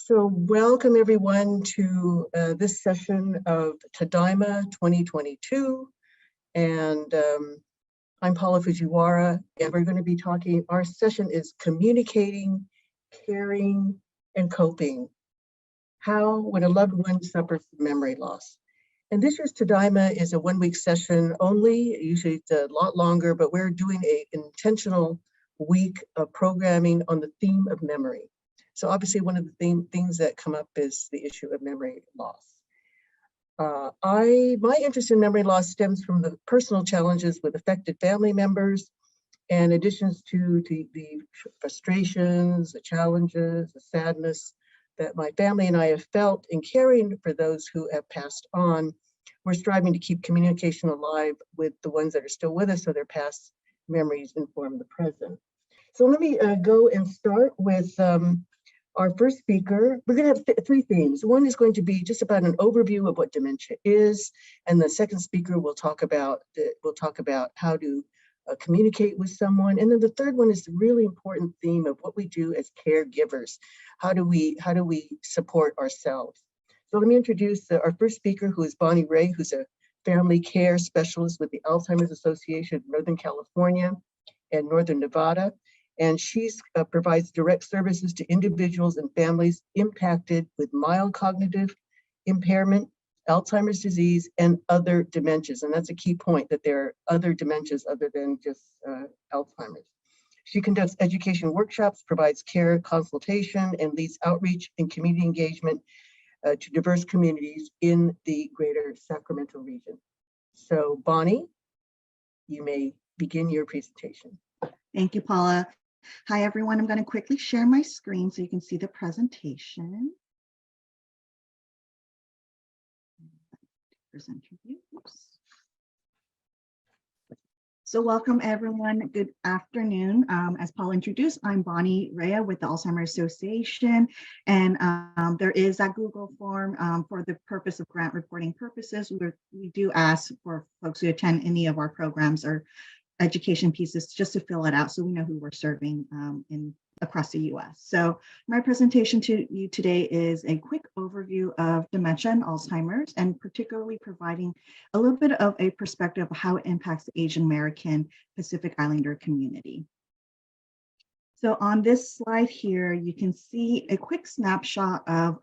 So welcome everyone to this session of Tadaima 2022. And I'm Paula Fujiwara, and we're going to be talking, our session is communicating, caring, and coping. How when a loved one suffers memory loss. And this year's Tadaima is a one-week session only. Usually it's a lot longer, but we're doing an intentional week of programming on the theme of memory. So obviously one of the things that come up is the issue of memory loss. My interest in memory loss stems from the personal challenges with affected family members, and additions to the frustrations, the challenges, the sadness that my family and I have felt in caring for those who have passed on. We're striving to keep communication alive with the ones that are still with us so their past memories inform the present. So let me go and start with our first speaker. We're going to have three themes. One is going to be just about an overview of what dementia is, and the second speaker will talk about how to communicate with someone, and then the third one is the really important theme of what we do as caregivers. How do we support ourselves? So let me introduce our first speaker, who is Bonnie Ray, who's a family care specialist with the Alzheimer's Association of Northern California and Northern Nevada. And she provides direct services to individuals and families impacted with mild cognitive impairment, Alzheimer's disease, and other dementias. And that's a key point, that there are other dementias other than just Alzheimer's. She conducts education workshops, provides care consultation, and leads outreach and community engagement to diverse communities in the greater Sacramento region. So Bonnie, you may begin your presentation. Thank you, Paula. Hi, everyone. I'm going to quickly share my screen so you can see the presentation. Present review. Oops. So welcome, everyone. Good afternoon. As Paula introduced, I'm Bonnie Rea with the Alzheimer's Association, and there is a Google form for the purpose of grant reporting purposes. We do ask for folks who attend any of our programs or education pieces just to fill it out so we know who we're serving across the US. So my presentation to you today is a quick overview of dementia and Alzheimer's, and particularly providing a little bit of a perspective of how it impacts the Asian American Pacific Islander community. So on this slide here, you can see a quick snapshot of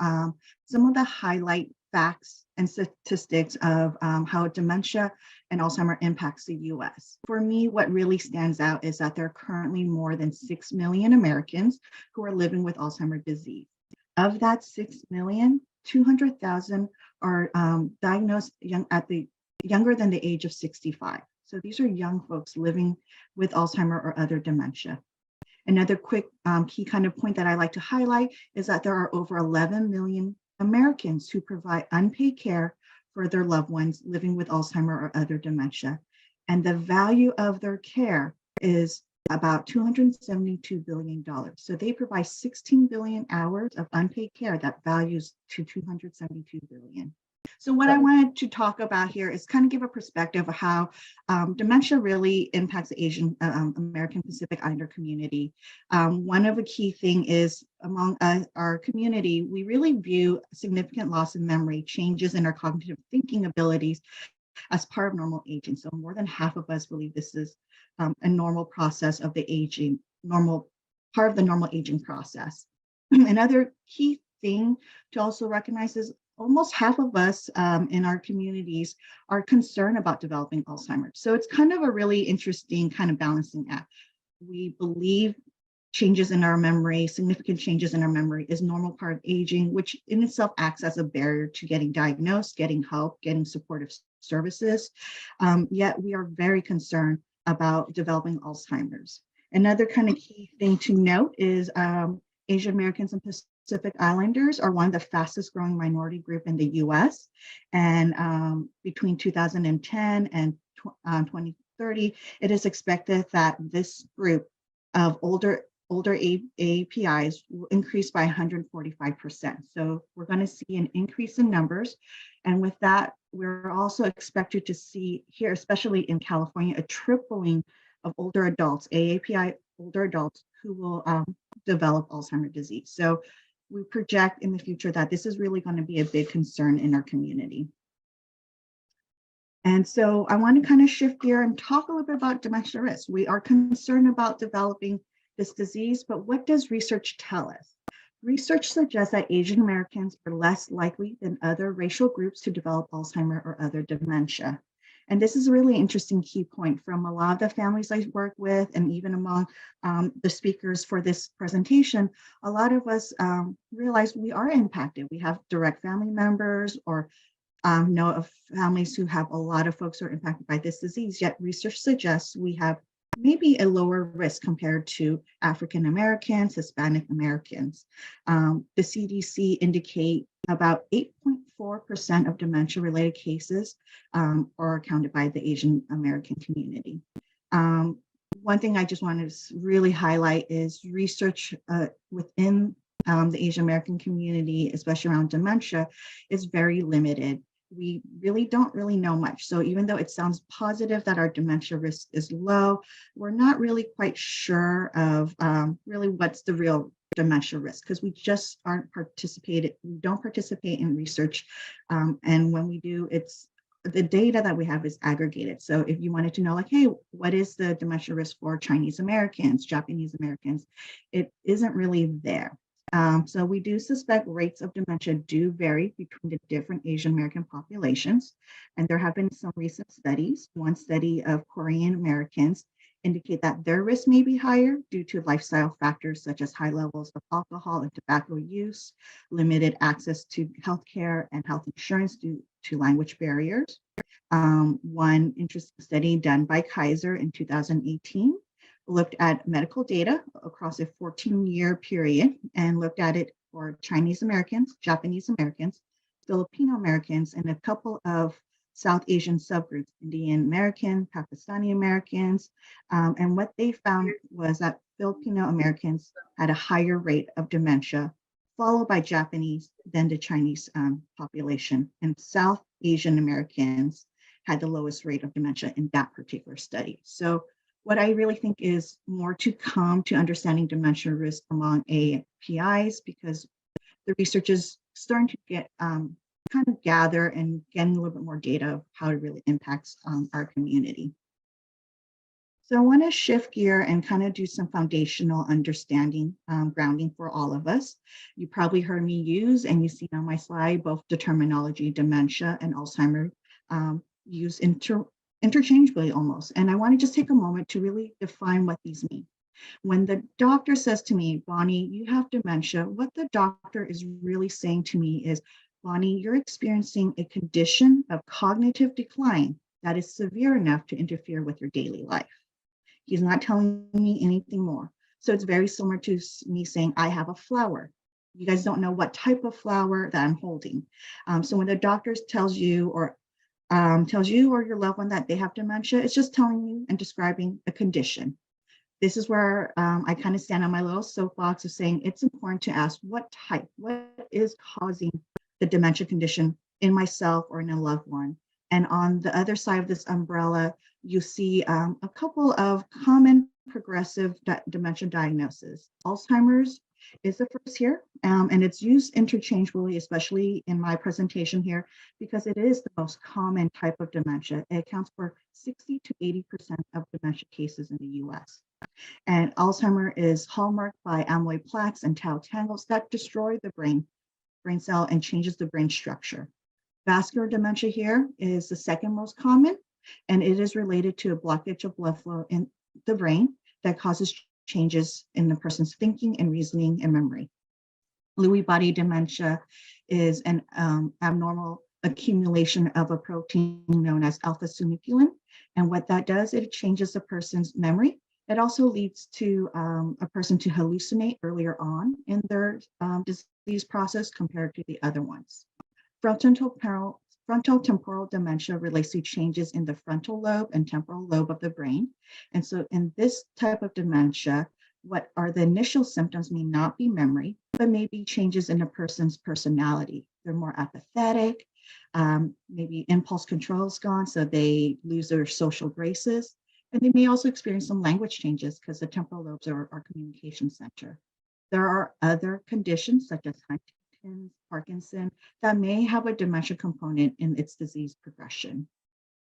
some of the highlight facts and statistics of how dementia and Alzheimer's impacts the US. For me, what really stands out is that there are currently more than 6 million Americans who are living with Alzheimer's disease. Of that 6 million, 200,000 are diagnosed younger than the age of 65. So these are young folks living with Alzheimer's or other dementia. Another quick key kind of point that I like to highlight is that there are over 11 million Americans who provide unpaid care for their loved ones living with Alzheimer's or other dementia. And the value of their care is about $272 billion. So they provide 16 billion hours of unpaid care that values to $272 billion. So what I wanted to talk about here is kind of give a perspective of how dementia really impacts the Asian American Pacific Islander community. One of the key thing is among our community, we really view significant loss of memory, changes in our cognitive thinking abilities as part of normal aging. So more than half of us believe this is a normal process of the aging, part of the normal aging process. Another key thing to also recognize is almost half of us in our communities are concerned about developing Alzheimer's. So it's kind of a really interesting kind of balancing act. We believe changes in our memory, significant changes in our memory is normal part of aging, which in itself acts as a barrier to getting diagnosed, getting help, getting supportive services. Yet we are very concerned about developing Alzheimer's. Another kind of key thing to note is Asian Americans and Pacific Islanders are one of the fastest growing minority group in the US. And between 2010 and 2030, it is expected that this group of older APIs will increase by 145%. So we're going to see an increase in numbers. And with that, we're also expected to see here, especially in California, a tripling of older adults, AAPI older adults who will develop Alzheimer's disease. So we project in the future that this is really going to be a big concern in our community. And so I want to kind of shift gear and talk a little bit about dementia risk. We are concerned about developing this disease, but what does research tell us? Research suggests that Asian Americans are less likely than other racial groups to develop Alzheimer's or other dementia. And this is a really interesting key point from a lot of the families I work with, and even among the speakers for this presentation. A lot of us realize we are impacted. We have direct family members or know of families who have a lot of folks who are impacted by this disease, yet research suggests we have maybe a lower risk compared to African Americans, Hispanic Americans. The CDC indicate about 8.4% of dementia-related cases are accounted by the Asian American community. One thing I just wanted to really highlight is research within the Asian American community, especially around dementia, is very limited. We really don't know much. So even though it sounds positive that our dementia risk is low, we're not really quite sure of really what's the real dementia risk, because we just we don't participate in research. And when we do, it's the data that we have is aggregated. So if you wanted to know, like, hey, what is the dementia risk for Chinese Americans, Japanese Americans, it isn't really there. So we do suspect rates of dementia do vary between the different Asian American populations. And there have been some recent studies. One study of Korean Americans indicate that their risk may be higher due to lifestyle factors such as high levels of alcohol and tobacco use, limited access to healthcare and health insurance due to language barriers. One interesting study done by Kaiser in 2018 looked at medical data across a 14-year period and looked at it for Chinese Americans, Japanese Americans, Filipino Americans, and a couple of South Asian subgroups, Indian American, Pakistani Americans. And what they found was that Filipino Americans had a higher rate of dementia, followed by Japanese, then the Chinese population. And South Asian Americans had the lowest rate of dementia in that particular study. So what I really think is more to come to understanding dementia risk among APIs, because the research is starting to get kind of gather and getting a little bit more data of how it really impacts our community. So I want to shift gear and kind of do some foundational understanding, grounding for all of us. You probably heard me use, and you see on my slide, both the terminology dementia and Alzheimer's used interchangeably almost. And I want to just take a moment to really define what these mean. When the doctor says to me, Bonnie, you have dementia, what the doctor is really saying to me is, Bonnie, you're experiencing a condition of cognitive decline that is severe enough to interfere with your daily life. He's not telling me anything more. So it's very similar to me saying, I have a flower. You guys don't know what type of flower that I'm holding. So when the doctor tells you or your loved one that they have dementia, it's just telling you and describing a condition. This is where I kind of stand on my little soapbox of saying it's important to ask what is causing the dementia condition in myself or in a loved one. And on the other side of this umbrella, you see a couple of common progressive dementia diagnoses. Alzheimer's is the first here, and it's used interchangeably, especially in my presentation here, because it is the most common type of dementia. It accounts for 60 to 80% of dementia cases in the US. And Alzheimer's is hallmarked by amyloid plaques and tau tangles that destroy the brain cell and changes the brain structure. Vascular dementia here is the second most common, and it is related to a blockage of blood flow in the brain that causes changes in the person's thinking and reasoning and memory. Lewy body dementia is an abnormal accumulation of a protein known as alpha-synuclein. And what that does, it changes the person's memory. It also leads to a person to hallucinate earlier on in their disease process compared to the other ones. Frontotemporal dementia relates to changes in the frontal lobe and temporal lobe of the brain. And so in this type of dementia, what are the initial symptoms may not be memory, but maybe changes in a person's personality. They're more apathetic, maybe impulse control is gone, so they lose their social graces. And they may also experience some language changes because the temporal lobes are our communication center. There are other conditions such as Huntington's, Parkinson, that may have a dementia component in its disease progression.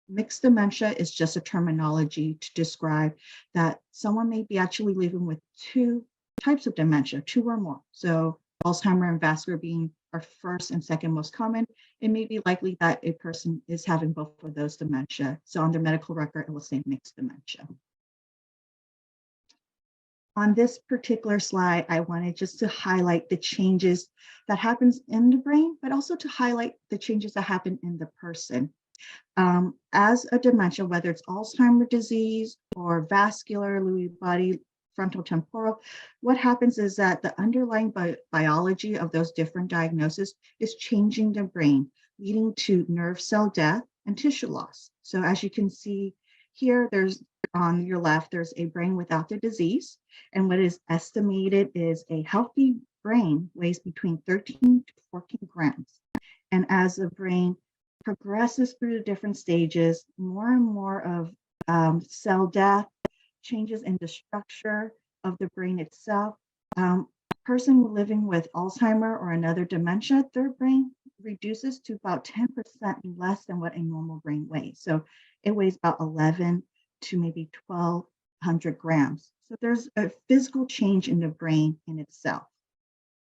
Mixed dementia is just a terminology to describe that someone may be actually living with two types of dementia, two or more. So Alzheimer and vascular being our first and second most common, it may be likely that a person is having both of those dementia. So on their medical record, it will say mixed dementia. On this particular slide, I wanted just to highlight the changes that happens in the brain, but also to highlight the changes that happen in the person. As a dementia, whether it's Alzheimer's disease or vascular, Lewy body, frontotemporal, what happens is that the underlying biology of those different diagnoses is changing the brain, leading to nerve cell death and tissue loss. So as you can see here, there's on your left, there's a brain without the disease. And what is estimated is a healthy brain weighs between 13 to 14 grams. And as the brain progresses through the different stages, more and more of cell death, changes in the structure of the brain itself. Person living with Alzheimer or another dementia, their brain reduces to about 10% less than what a normal brain weighs. So it weighs about 11 to maybe 1,200 grams. So there's a physical change in the brain in itself.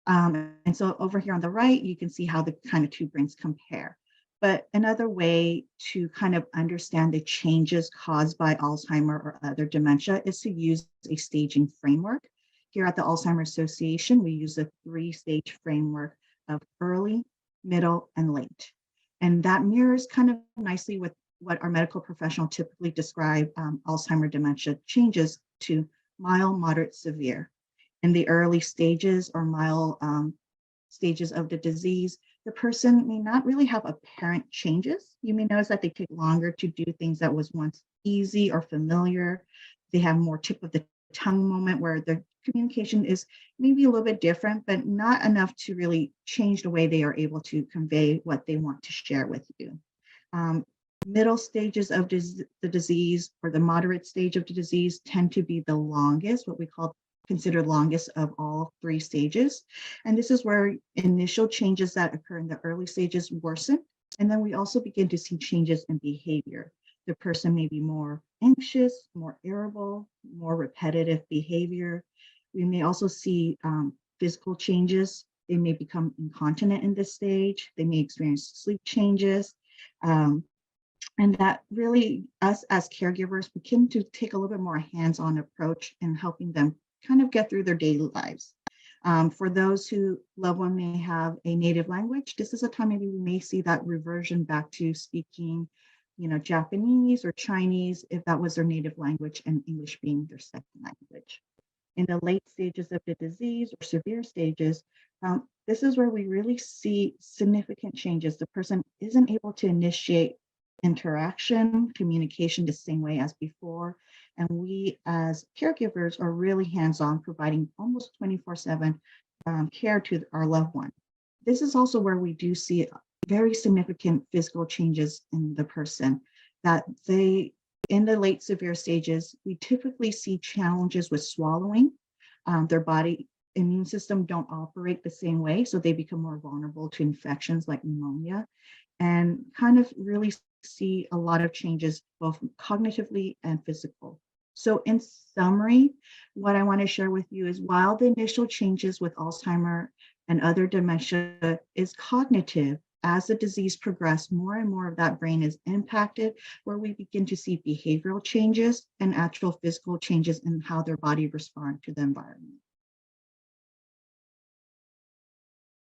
And so over here on the right, you can see how the kind of two brains compare. But another way to kind of understand the changes caused by Alzheimer or other dementia is to use a staging framework. Here at the Alzheimer's Association, we use a 3-stage framework of early, middle, and late. And that mirrors kind of nicely with what our medical professional typically describe Alzheimer dementia changes to mild, moderate, severe. In the early stages or mild stages of the disease, the person may not really have apparent changes. You may notice that they take longer to do things that was once easy or familiar. They have more tip of the tongue moment where the communication is maybe a little bit different, but not enough to really change the way they are able to convey what they want to share with you. Middle stages of the disease or the moderate stage of the disease tend to be the longest, what we call considered longest of all 3 stages. And this is where initial changes that occur in the early stages worsen. And then we also begin to see changes in behavior. The person may be more anxious, more irritable, more repetitive behavior. We may also see physical changes. They may become incontinent in this stage. They may experience sleep changes. And that really, us as caregivers, begin to take a little bit more hands-on approach in helping them kind of get through their daily lives. For those who loved one may have a native language, this is a time maybe we may see that reversion back to speaking, Japanese or Chinese, if that was their native language, and English being their second language. In the late stages of the disease or severe stages, this is where we really see significant changes. The person isn't able to initiate interaction, communication the same way as before. And we as caregivers are really hands-on, providing almost 24/7 care to our loved one. This is also where we do see very significant physical changes in the person, that in the late severe stages, we typically see challenges with swallowing. Their body immune system don't operate the same way, so they become more vulnerable to infections like pneumonia, and kind of really see a lot of changes, both cognitively and physical. So in summary, what I want to share with you is while the initial changes with Alzheimer and other dementia is cognitive, as the disease progresses, more and more of that brain is impacted, where we begin to see behavioral changes and actual physical changes in how their body responds to the environment.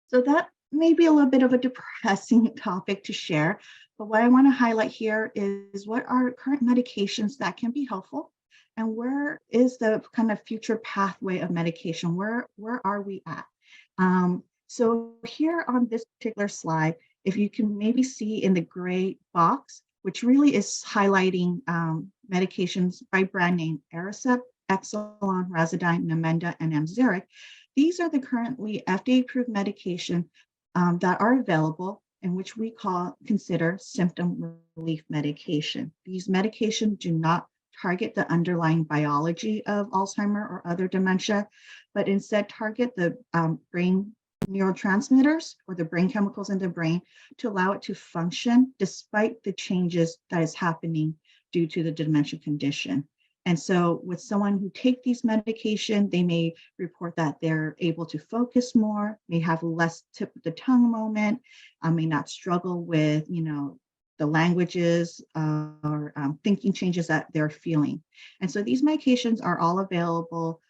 So that may be a little bit of a depressing topic to share, but what I want to highlight here is what are current medications that can be helpful, and where is the kind of future pathway of medication? Where are we at? So here on this particular slide, if you can maybe see in the gray box, which really is highlighting medications by brand name Aricept, Exelon, Razidine, Namenda, and Amzeric. These are the currently FDA-approved medication that are available, and which we consider symptom relief medication. These medications do not target the underlying biology of Alzheimer or other dementia, but instead target the brain neurotransmitters or the brain chemicals in the brain to allow it to function despite the changes that is happening due to the dementia condition. And so with someone who take these medication, they may report that they're able to focus more, may have less tip of the tongue moment, may not struggle with, the languages or thinking changes that they're feeling. And so these medications are all available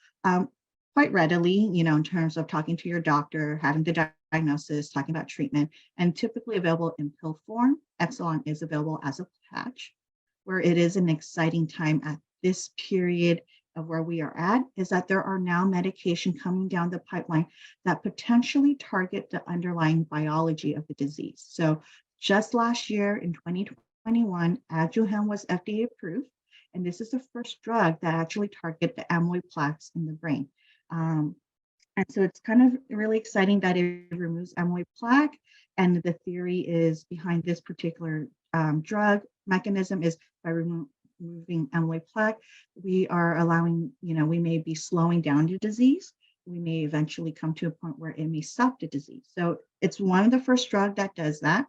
quite readily, in terms of talking to your doctor, having the diagnosis, talking about treatment, and typically available in pill form. Exelon is available as a patch. Where it is an exciting time at this period of where we are at is that there are now medication coming down the pipeline that potentially target the underlying biology of the disease. So just last year in 2021, Aduhelm was FDA approved, and this is the first drug that actually target the amyloid plaques in the brain. And so it's kind of really exciting that it removes amyloid plaque, and the theory is behind this particular drug mechanism is by removing amyloid plaque, we are allowing, we may be slowing down the disease. We may eventually come to a point where it may stop the disease. So it's one of the first drug that does that.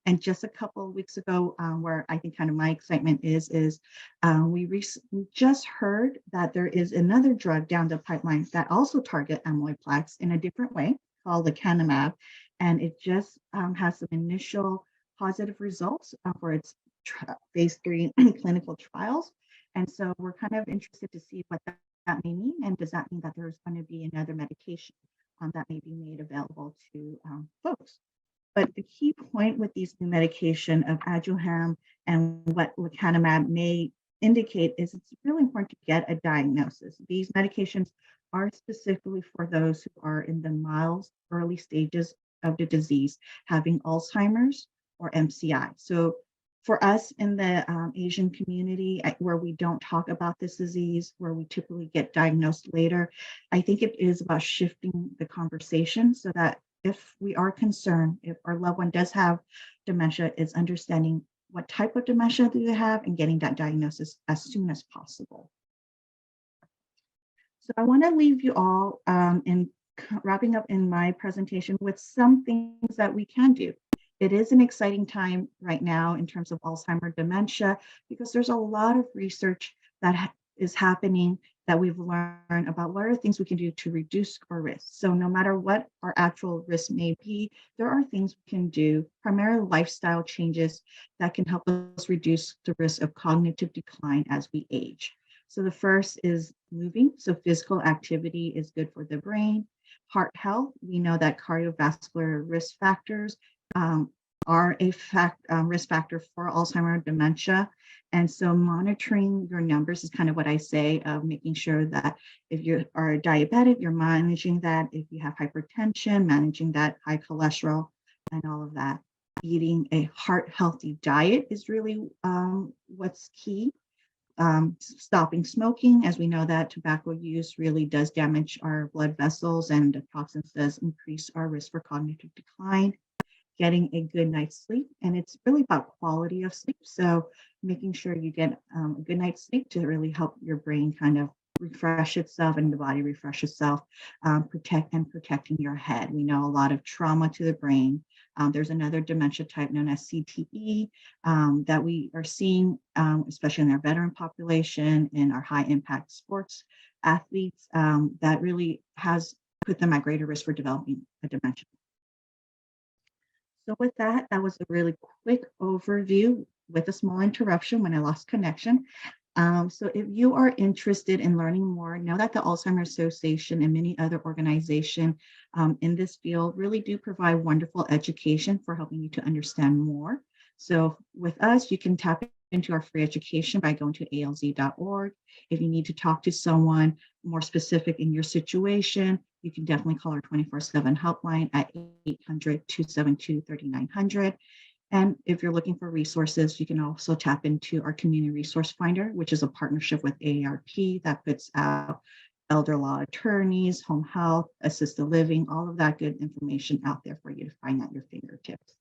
And just a couple of weeks ago, where I think kind of my excitement is we just heard that there is another drug down the pipeline that also target amyloid plaques in a different way called lecanemab. And it just has some initial positive results for its phase 3 clinical trials. And so we're kind of interested to see what that may mean. And does that mean that there's going to be another medication that may be made available to folks? But the key point with these new medication of Aduhelm and what lecanemab may indicate is it's really important to get a diagnosis. These medications are specifically for those who are in the mild early stages of the disease, having Alzheimer's or MCI. So for us in the Asian community, where we don't talk about this disease, where we typically get diagnosed later, I think it is about shifting the conversation so that if we are concerned, if our loved one does have dementia, is understanding what type of dementia do they have and getting that diagnosis as soon as possible. So I want to leave you all in wrapping up in my presentation with some things that we can do. It is an exciting time right now in terms of Alzheimer's dementia because there's a lot of research that is happening that we've learned about what are things we can do to reduce our risk. So no matter what our actual risk may be, there are things we can do, primarily lifestyle changes that can help us reduce the risk of cognitive decline as we age. So the first is moving. So physical activity is good for the brain. Heart health, we know that cardiovascular risk factors are a risk factor for Alzheimer's dementia. And so monitoring your numbers is kind of what I say of making sure that if you are diabetic, you're managing that. If you have hypertension, managing that, high cholesterol and all of that. Eating a heart healthy diet is really what's key. Stopping smoking, as we know that tobacco use really does damage our blood vessels and the toxins does increase our risk for cognitive decline. Getting a good night's sleep, and it's really about quality of sleep. So making sure you get a good night's sleep to really help your brain kind of refresh itself and the body refresh itself, protecting your head. We know a lot of trauma to the brain. There's another dementia type known as CTE that we are seeing, especially in our veteran population and our high impact sports athletes that really has put them at greater risk for developing a dementia. So with that, that was a really quick overview with a small interruption when I lost connection. So if you are interested in learning more, know that the Alzheimer's Association and many other organizations in this field really do provide wonderful education for helping you to understand more. So with us, you can tap into our free education by going to alz.org. If you need to talk to someone more specific in your situation, you can definitely call our 24/7 helpline at 800-272-3900. And if you're looking for resources, you can also tap into our community resource finder, which is a partnership with AARP that puts out elder law attorneys, home health, assisted living, all of that good information out there for you to find at your fingertips.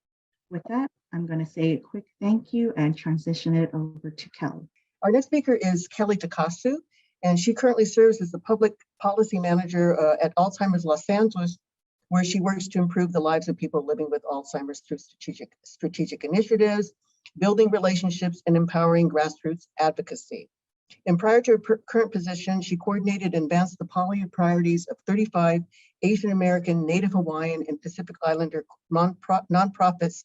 With that, I'm going to say a quick thank you and transition it over to Kelly. Our next speaker is Kelly Takasu, and she currently serves as the public policy manager at Alzheimer's Los Angeles, where she works to improve the lives of people living with Alzheimer's through strategic initiatives, building relationships, and empowering grassroots advocacy. And prior to her current position, she coordinated and advanced the policy priorities of 35 Asian American, Native Hawaiian, and Pacific Islander nonprofits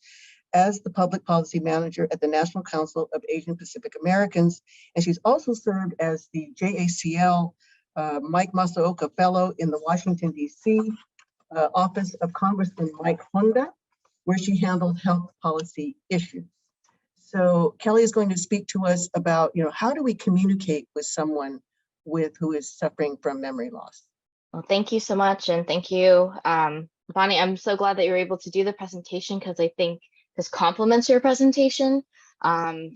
as the public policy manager at the National Council of Asian Pacific Americans. And she's also served as the JACL Mike Masaoka Fellow in the Washington, D.C. Office of Congressman Mike Honda, where she handled health policy issues. So Kelly is going to speak to us about, how do we communicate with someone who is suffering from memory loss? Well, thank you so much. And thank you, Bonnie. I'm so glad that you were able to do the presentation because I think this complements your presentation. My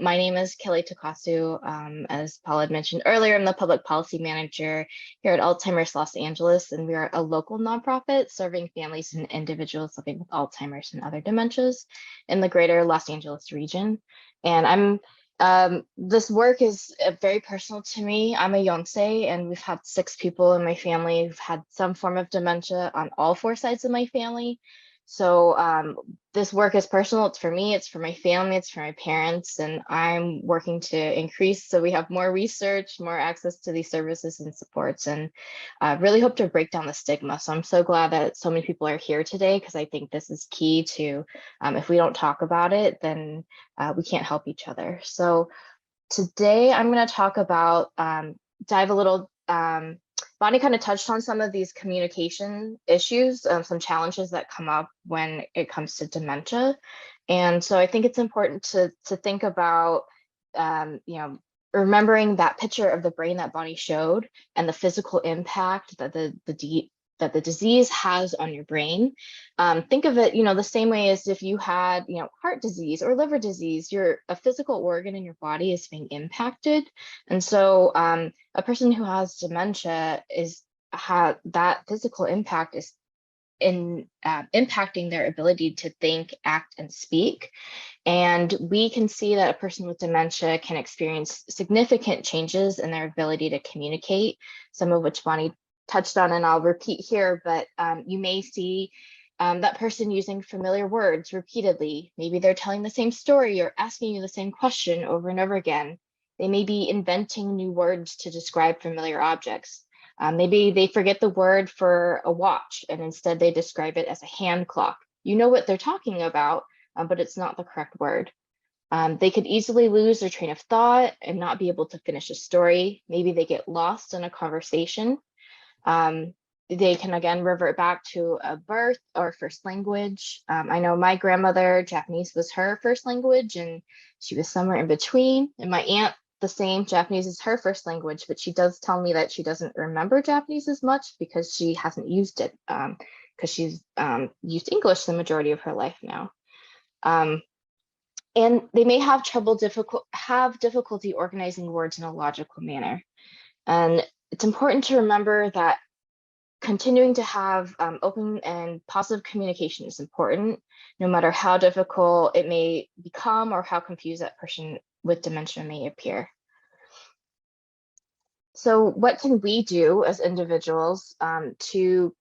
name is Kelly Takasu. As Paul had mentioned earlier, I'm the public policy manager here at Alzheimer's Los Angeles, and we are a local nonprofit serving families and individuals living with Alzheimer's and other dementias in the greater Los Angeles region. And this work is very personal to me. I'm a Yonsei, and we've had 6 people in my family who've had some form of dementia on all 4 sides of my family. So this work is personal. It's for me, it's for my family, it's for my parents, and I'm working to increase so we have more research, more access to these services and supports, and really hope to break down the stigma. So I'm so glad that so many people are here today because I think this is key to, if we don't talk about it, then we can't help each other. So today I'm going to talk about, dive a little, Bonnie kind of touched on some of these communication issues, some challenges that come up when it comes to dementia. And so I think it's important to think about, remembering that picture of the brain that Bonnie showed and the physical impact that the disease has on your brain. Think of it, the same way as if you had, heart disease or liver disease, a physical organ in your body is being impacted. And so a person who has dementia that physical impact is impacting their ability to think, act, and speak. And we can see that a person with dementia can experience significant changes in their ability to communicate, some of which Bonnie touched on, and I'll repeat here, but you may see that person using familiar words repeatedly. Maybe they're telling the same story or asking you the same question over and over again. They may be inventing new words to describe familiar objects. Maybe they forget the word for a watch and instead they describe it as a hand clock. You know what they're talking about, but it's not the correct word. They could easily lose their train of thought and not be able to finish a story. Maybe they get lost in a conversation. They can again revert back to a birth or first language. I know my grandmother, Japanese was her first language and she was somewhere in between. And my aunt, the same, Japanese is her first language, but she does tell me that she doesn't remember Japanese as much because she hasn't used it, because she's used English the majority of her life now. And they may have difficulty organizing words in a logical manner. And it's important to remember that continuing to have open and positive communication is important, no matter how difficult it may become or how confused that person with dementia may appear. So what can we do as individuals to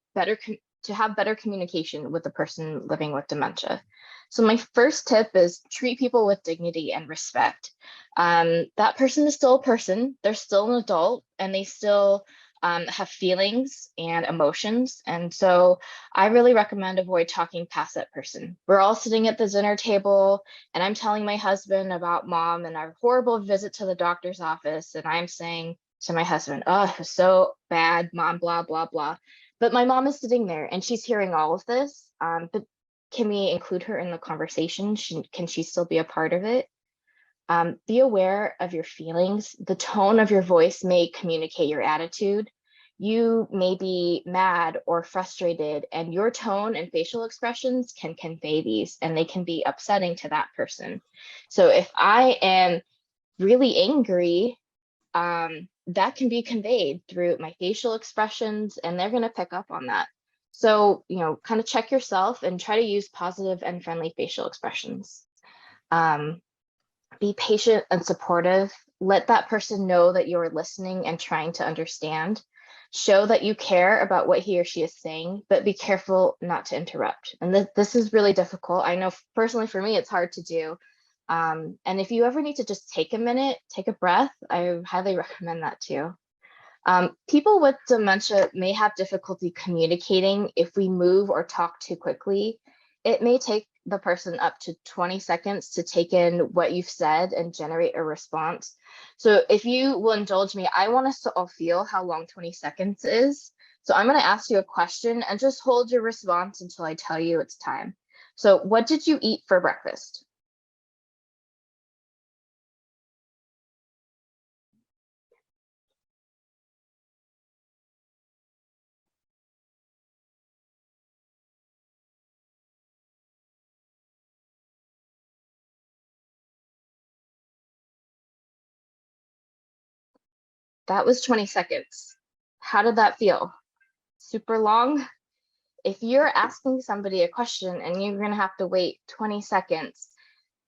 have better communication with the person living with dementia? So my first tip is treat people with dignity and respect. That person is still a person, they're still an adult, and they still have feelings and emotions. And so I really recommend avoid talking past that person. We're all sitting at the dinner table and I'm telling my husband about mom and our horrible visit to the doctor's office. And I'm saying to my husband, oh, it was so bad, mom, blah, blah, blah. But my mom is sitting there and she's hearing all of this. But can we include her in the conversation? Can she still be a part of it? Be aware of your feelings. The tone of your voice may communicate your attitude. You may be mad or frustrated, and your tone and facial expressions can convey these, and they can be upsetting to that person. So if I am really angry, that can be conveyed through my facial expressions, and they're going to pick up on that. So, kind of check yourself and try to use positive and friendly facial expressions. Be patient and supportive. Let that person know that you're listening and trying to understand. Show that you care about what he or she is saying, but be careful not to interrupt. And this is really difficult. I know personally for me, it's hard to do. And if you ever need to just take a minute, take a breath, I highly recommend that too. People with dementia may have difficulty communicating if we move or talk too quickly. It may take the person up to 20 seconds to take in what you've said and generate a response. So if you will indulge me, I want us to all feel how long 20 seconds is. So I'm going to ask you a question and just hold your response until I tell you it's time. So what did you eat for breakfast? That was 20 seconds. How did that feel? Super long? If you're asking somebody a question and you're going to have to wait 20 seconds,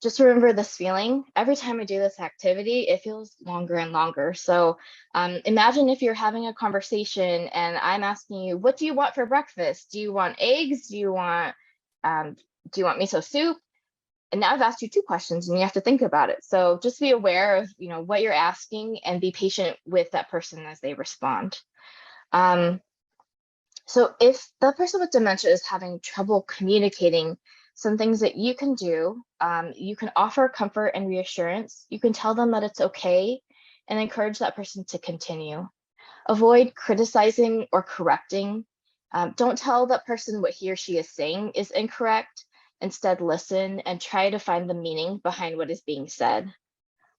just remember this feeling. Every time I do this activity, it feels longer and longer. So imagine if you're having a conversation and I'm asking you, what do you want for breakfast? Do you want eggs? Do you want miso soup? And now I've asked you 2 questions and you have to think about it. So just be aware of what you're asking and be patient with that person as they respond. So if the person with dementia is having trouble communicating, some things that you can do, you can offer comfort and reassurance. You can tell them that it's okay and encourage that person to continue. Avoid criticizing or correcting. Don't tell that person what he or she is saying is incorrect. Instead, listen and try to find the meaning behind what is being said.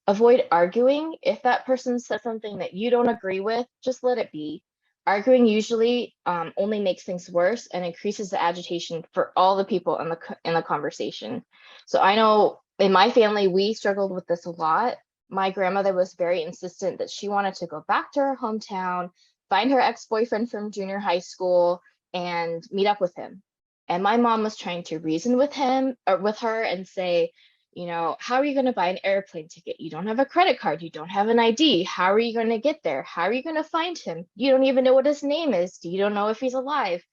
Avoid arguing. If that person says something that you don't agree with, just let it be. Arguing usually only makes things worse and increases the agitation for all the people in the conversation. So I know in my family, we struggled with this a lot. My grandmother was very insistent that she wanted to go back to her hometown, find her ex-boyfriend from junior high school, and meet up with him. And my mom was trying to reason with him or with her and say, how are you going to buy an airplane ticket? You don't have a credit card. You don't have an ID. How are you going to get there? How are you going to find him? You don't even know what his name is. You don't know if he's alive.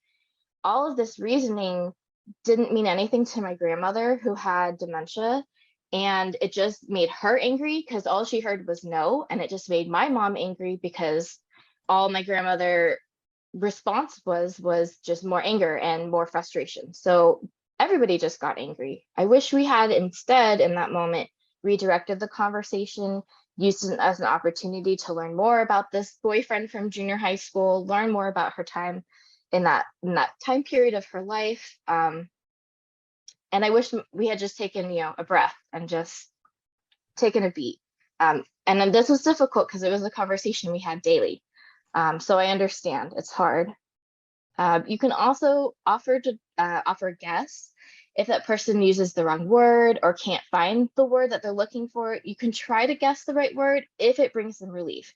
All of this reasoning didn't mean anything to my grandmother who had dementia. And it just made her angry because all she heard was no. And it just made my mom angry because all my grandmother response was just more anger and more frustration. So everybody just got angry. I wish we had instead in that moment redirected the conversation, used it as an opportunity to learn more about this boyfriend from junior high school, learn more about her time in that time period of her life. And I wish we had just taken a breath and just taken a beat. And then this was difficult because it was a conversation we had daily. So I understand it's hard. You can also offer guess. If that person uses the wrong word or can't find the word that they're looking for, you can try to guess the right word if it brings them relief.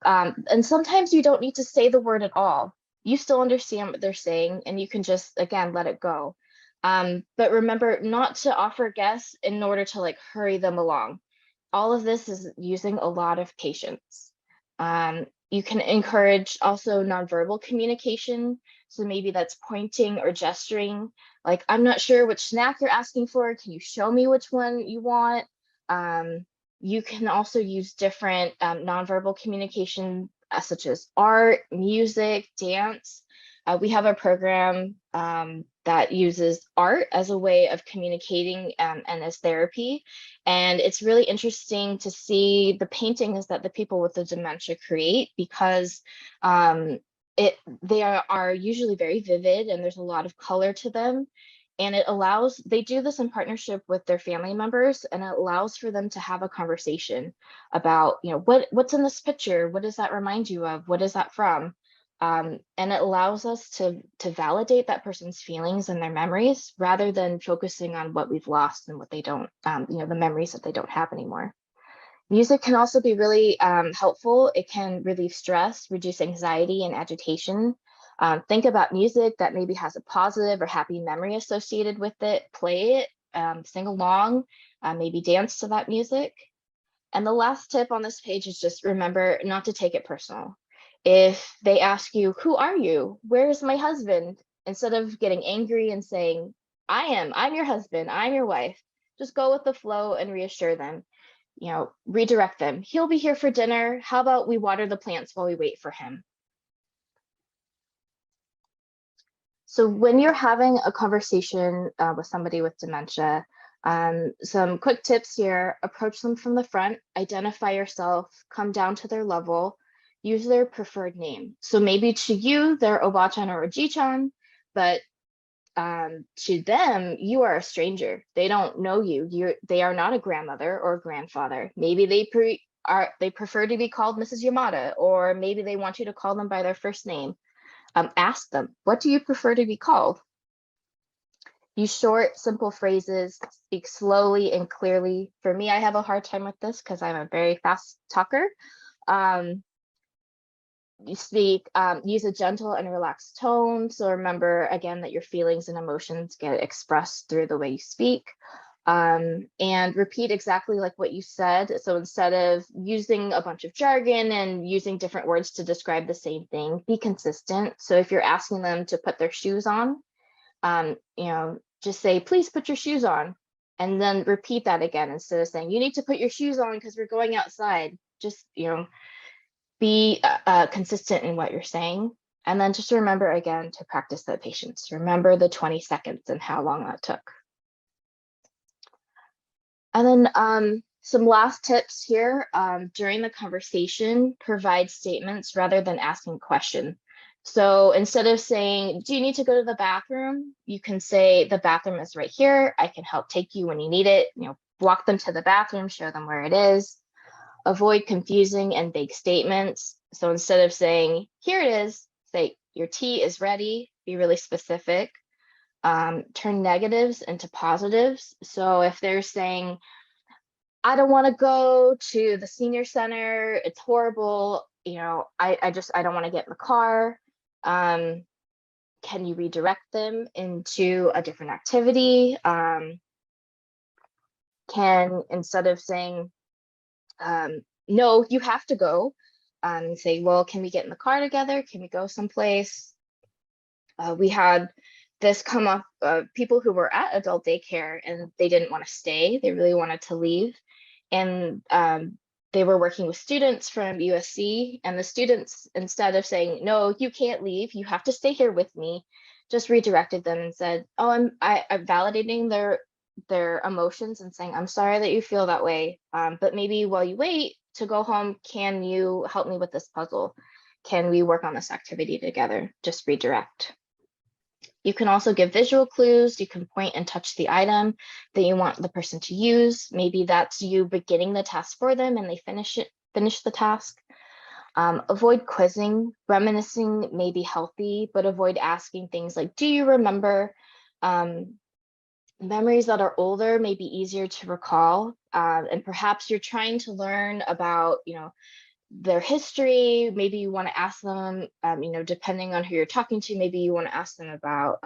And sometimes you don't need to say the word at all. You still understand what they're saying and you can just, again, let it go. But remember not to offer guess in order to hurry them along. All of this is using a lot of patience. You can encourage also nonverbal communication. So maybe that's pointing or gesturing. I'm not sure which snack you're asking for. Can you show me which one you want? You can also use different nonverbal communication such as art, music, dance. We have a program that uses art as a way of communicating and as therapy. And it's really interesting to see the paintings that the people with the dementia create because they are usually very vivid and there's a lot of color to them. And they do this in partnership with their family members, and it allows for them to have a conversation about, what's in this picture? What does that remind you of? What is that from? And it allows us to validate that person's feelings and their memories rather than focusing on what we've lost and what they don't, the memories that they don't have anymore. Music can also be really helpful. It can relieve stress, reduce anxiety and agitation. Think about music that maybe has a positive or happy memory associated with it, play it, sing along. maybe dance to that music. And the last tip on this page is just remember not to take it personal. If they ask you, who are you? Where's my husband? Instead of getting angry and saying, I'm your husband, I'm your wife, just go with the flow and reassure them, redirect them. He'll be here for dinner. How about we water the plants while we wait for him? So when you're having a conversation with somebody with dementia, some quick tips here: approach them from the front, identify yourself, come down to their level, use their preferred name. So maybe to you, they're Obachan or Ojichan, but to them, you are a stranger. They don't know you. They are not a grandmother or grandfather. Maybe they prefer to be called Mrs. Yamada, or maybe they want you to call them by their first name. Ask them, what do you prefer to be called? Use short, simple phrases, speak slowly and clearly. For me, I have a hard time with this because I'm a very fast talker. Use a gentle and relaxed tone. So remember, again, that your feelings and emotions get expressed through the way you speak. And repeat exactly like what you said. So instead of using a bunch of jargon and using different words to describe the same thing, be consistent. So if you're asking them to put their shoes on, just say, please put your shoes on, and then repeat that again instead of saying, you need to put your shoes on because we're going outside. Just, be consistent in what you're saying. And then just remember again to practice the patience. Remember the 20 seconds and how long that took. And then some last tips here. During the conversation, provide statements rather than asking questions. So instead of saying, do you need to go to the bathroom? You can say, the bathroom is right here. I can help take you when you need it. Walk them to the bathroom, show them where it is. Avoid confusing and vague statements. So instead of saying, here it is, say, your tea is ready. Be really specific. Turn negatives into positives. So if they're saying, I don't want to go to the senior center, it's horrible, I don't want to get in the car. Can you redirect them into a different activity? Instead of saying, no, you have to go, say, well, can we get in the car together? Can we go someplace? We had this come up, people who were at adult daycare and they didn't want to stay. They really wanted to leave. And they were working with students from USC, and the students, instead of saying, no, you can't leave, you have to stay here with me, just redirected them and said, oh, I'm validating their emotions and saying, I'm sorry that you feel that way, but maybe while you wait to go home, can you help me with this puzzle? Can we work on this activity together? Just redirect. You can also give visual clues. You can point and touch the item that you want the person to use. Maybe that's you beginning the task for them and they finish the task. Avoid quizzing. Reminiscing may be healthy, but avoid asking things like, do you remember? Memories that are older may be easier to recall. And perhaps you're trying to learn about, their history. Maybe you want to ask them, depending on who you're talking to, maybe you want to ask them about,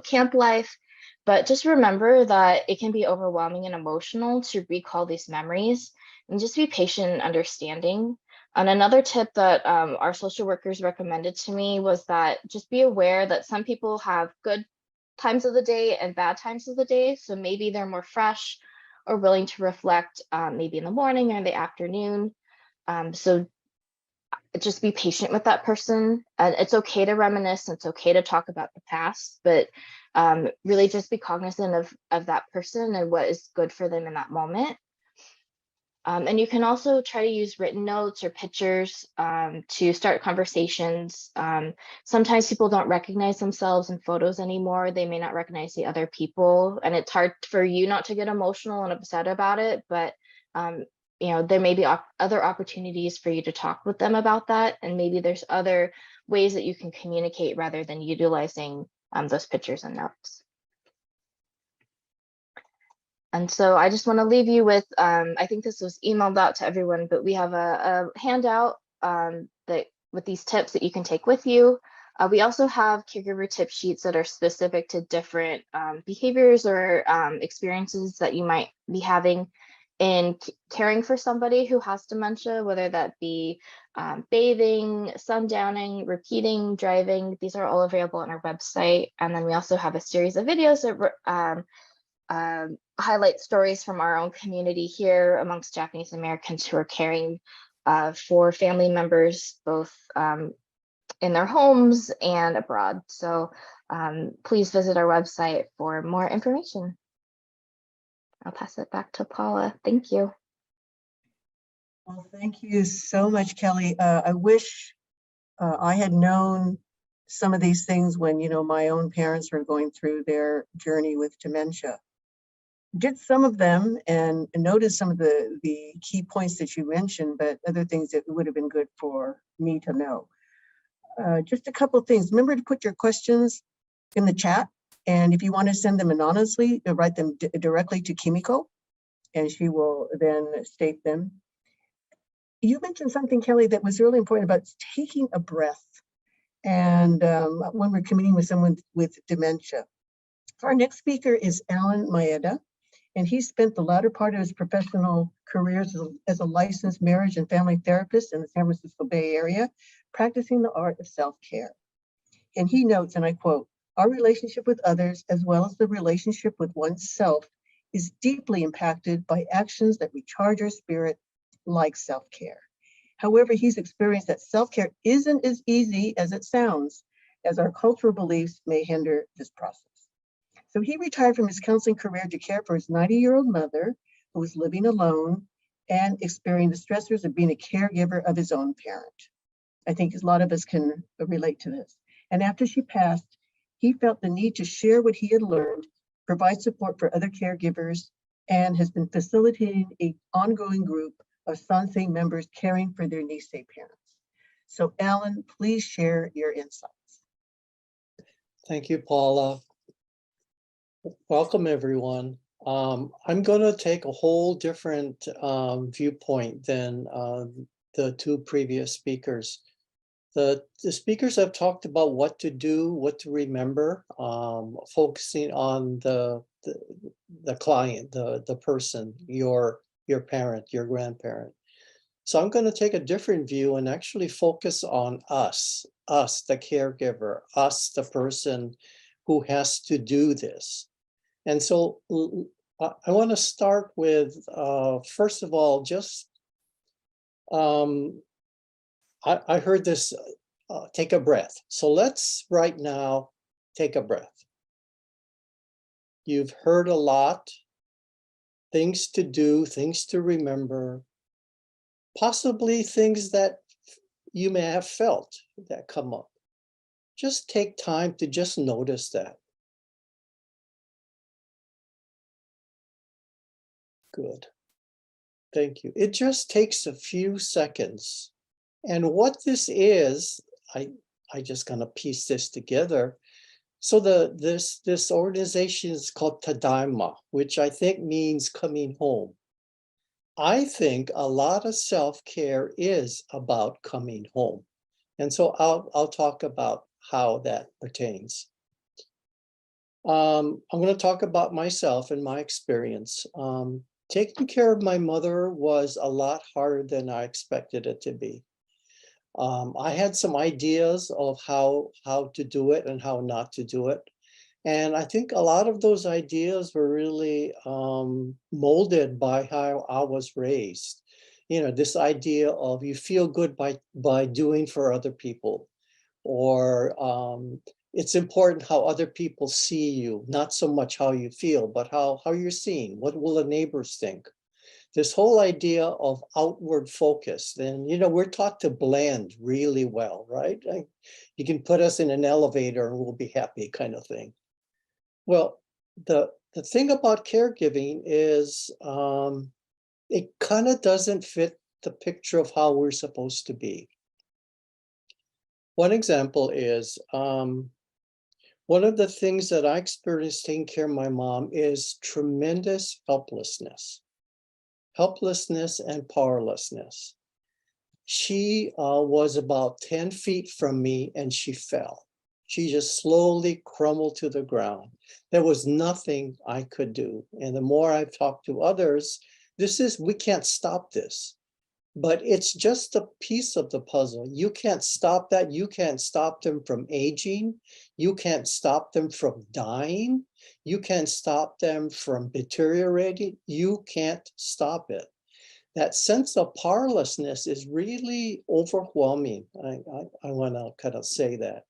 camp life. But just remember that it can be overwhelming and emotional to recall these memories, and just be patient and understanding. And another tip that our social workers recommended to me was that just be aware that some people have good times of the day and bad times of the day. So maybe they're more fresh or willing to reflect maybe in the morning or in the afternoon. So just be patient with that person. And it's okay to reminisce. It's okay to talk about the past, but really just be cognizant of that person and what is good for them in that moment. And you can also try to use written notes or pictures to start conversations. Sometimes people don't recognize themselves in photos anymore. They may not recognize the other people, and it's hard for you not to get emotional and upset about it, but there may be other opportunities for you to talk with them about that. And maybe there's other ways that you can communicate rather than utilizing those pictures and notes. And so I just want to leave you with, I think this was emailed out to everyone, but we have a handout with these tips that you can take with you. We also have caregiver tip sheets that are specific to different behaviors or experiences that you might be having in caring for somebody who has dementia, whether that be bathing, sundowning, repeating, driving. These are all available on our website. And then we also have a series of videos that highlight stories from our own community here amongst Japanese Americans who are caring for family members, both in their homes and abroad. So please visit our website for more information. I'll pass it back to Paula. Thank you. Well, thank you so much, Kelly. I wish I had known some of these things when, my own parents were going through their journey with dementia. Did some of them and noticed some of the key points that you mentioned, but other things that would have been good for me to know. Just a couple of things. Remember to put your questions in the chat. And if you want to send them anonymously, write them directly to Kimiko, and she will then state them. You mentioned something, Kelly, that was really important about taking a breath. And when we're communing with someone with dementia. Our next speaker is Alan Maeda, and he spent the latter part of his professional career as a licensed marriage and family therapist in the San Francisco Bay Area, practicing the art of self-care. And he notes, and I quote, "Our relationship with others, as well as the relationship with oneself, is deeply impacted by actions that recharge our spirit, like self-care." However, he's experienced that self-care isn't as easy as it sounds, as our cultural beliefs may hinder this process. So he retired from his counseling career to care for his 90-year-old mother, who was living alone and experiencing the stressors of being a caregiver of his own parent. I think a lot of us can relate to this. And after she passed, he felt the need to share what he had learned, provide support for other caregivers, and has been facilitating an ongoing group of Sansei members caring for their Nisei parents. So Alan, please share your insights. Thank you, Paula. Welcome, everyone. I'm going to take a whole different viewpoint than the two previous speakers. The speakers have talked about what to do, what to remember, focusing on the client, the person, your parent, your grandparent. So I'm going to take a different view and actually focus on us, the caregiver, us, the person who has to do this. And so I want to start with, first of all, just, I heard this, take a breath. So let's right now take a breath. You've heard a lot, things to do, things to remember, possibly things that you may have felt that come up. Just take time to just notice that. Good. Thank you. It just takes a few seconds. And what this is, I just gonna piece this together. So this organization is called Tadaima, which I think means coming home. I think a lot of self-care is about coming home. And so I'll talk about how that pertains. I'm going to talk about myself and my experience. Taking care of my mother was a lot harder than I expected it to be. I had some ideas of how to do it and how not to do it. And I think a lot of those ideas were really molded by how I was raised. You know, this idea of you feel good by doing for other people, or it's important how other people see you, not so much how you feel, but how you're seen. What will the neighbors think? This whole idea of outward focus. And, you know, we're taught to blend really well, right? You can put us in an elevator and we'll be happy, kind of thing. Well, the thing about caregiving is it kind of doesn't fit the picture of how we're supposed to be. One example is one of the things that I experienced taking care of my mom is tremendous helplessness and powerlessness. She was about 10 feet from me and she fell. She just slowly crumbled to the ground. There was nothing I could do. And the more I've talked to others, we can't stop this. But it's just a piece of the puzzle. You can't stop that. You can't stop them from aging. You can't stop them from dying. You can't stop them from deteriorating. You can't stop it. That sense of powerlessness is really overwhelming. I want to kind of say that.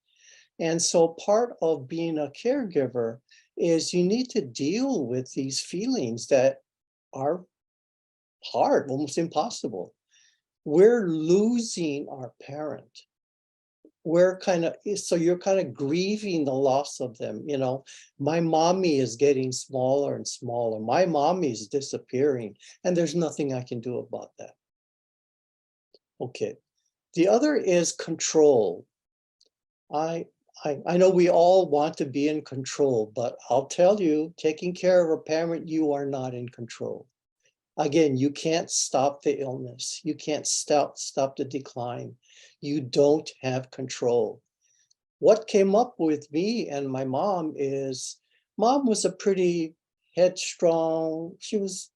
And so part of being a caregiver is you need to deal with these feelings that are hard, almost impossible. We're losing our parent. So you're kind of grieving the loss of them. You know, my mommy is getting smaller and smaller. My mommy is disappearing, and there's nothing I can do about that. Okay. The other is control. I know we all want to be in control, but I'll tell you, taking care of a parent, you are not in control. Again, you can't stop the illness. You can't stop the decline. You don't have control. What came up with me and my mom is, mom was a pretty headstrong, she was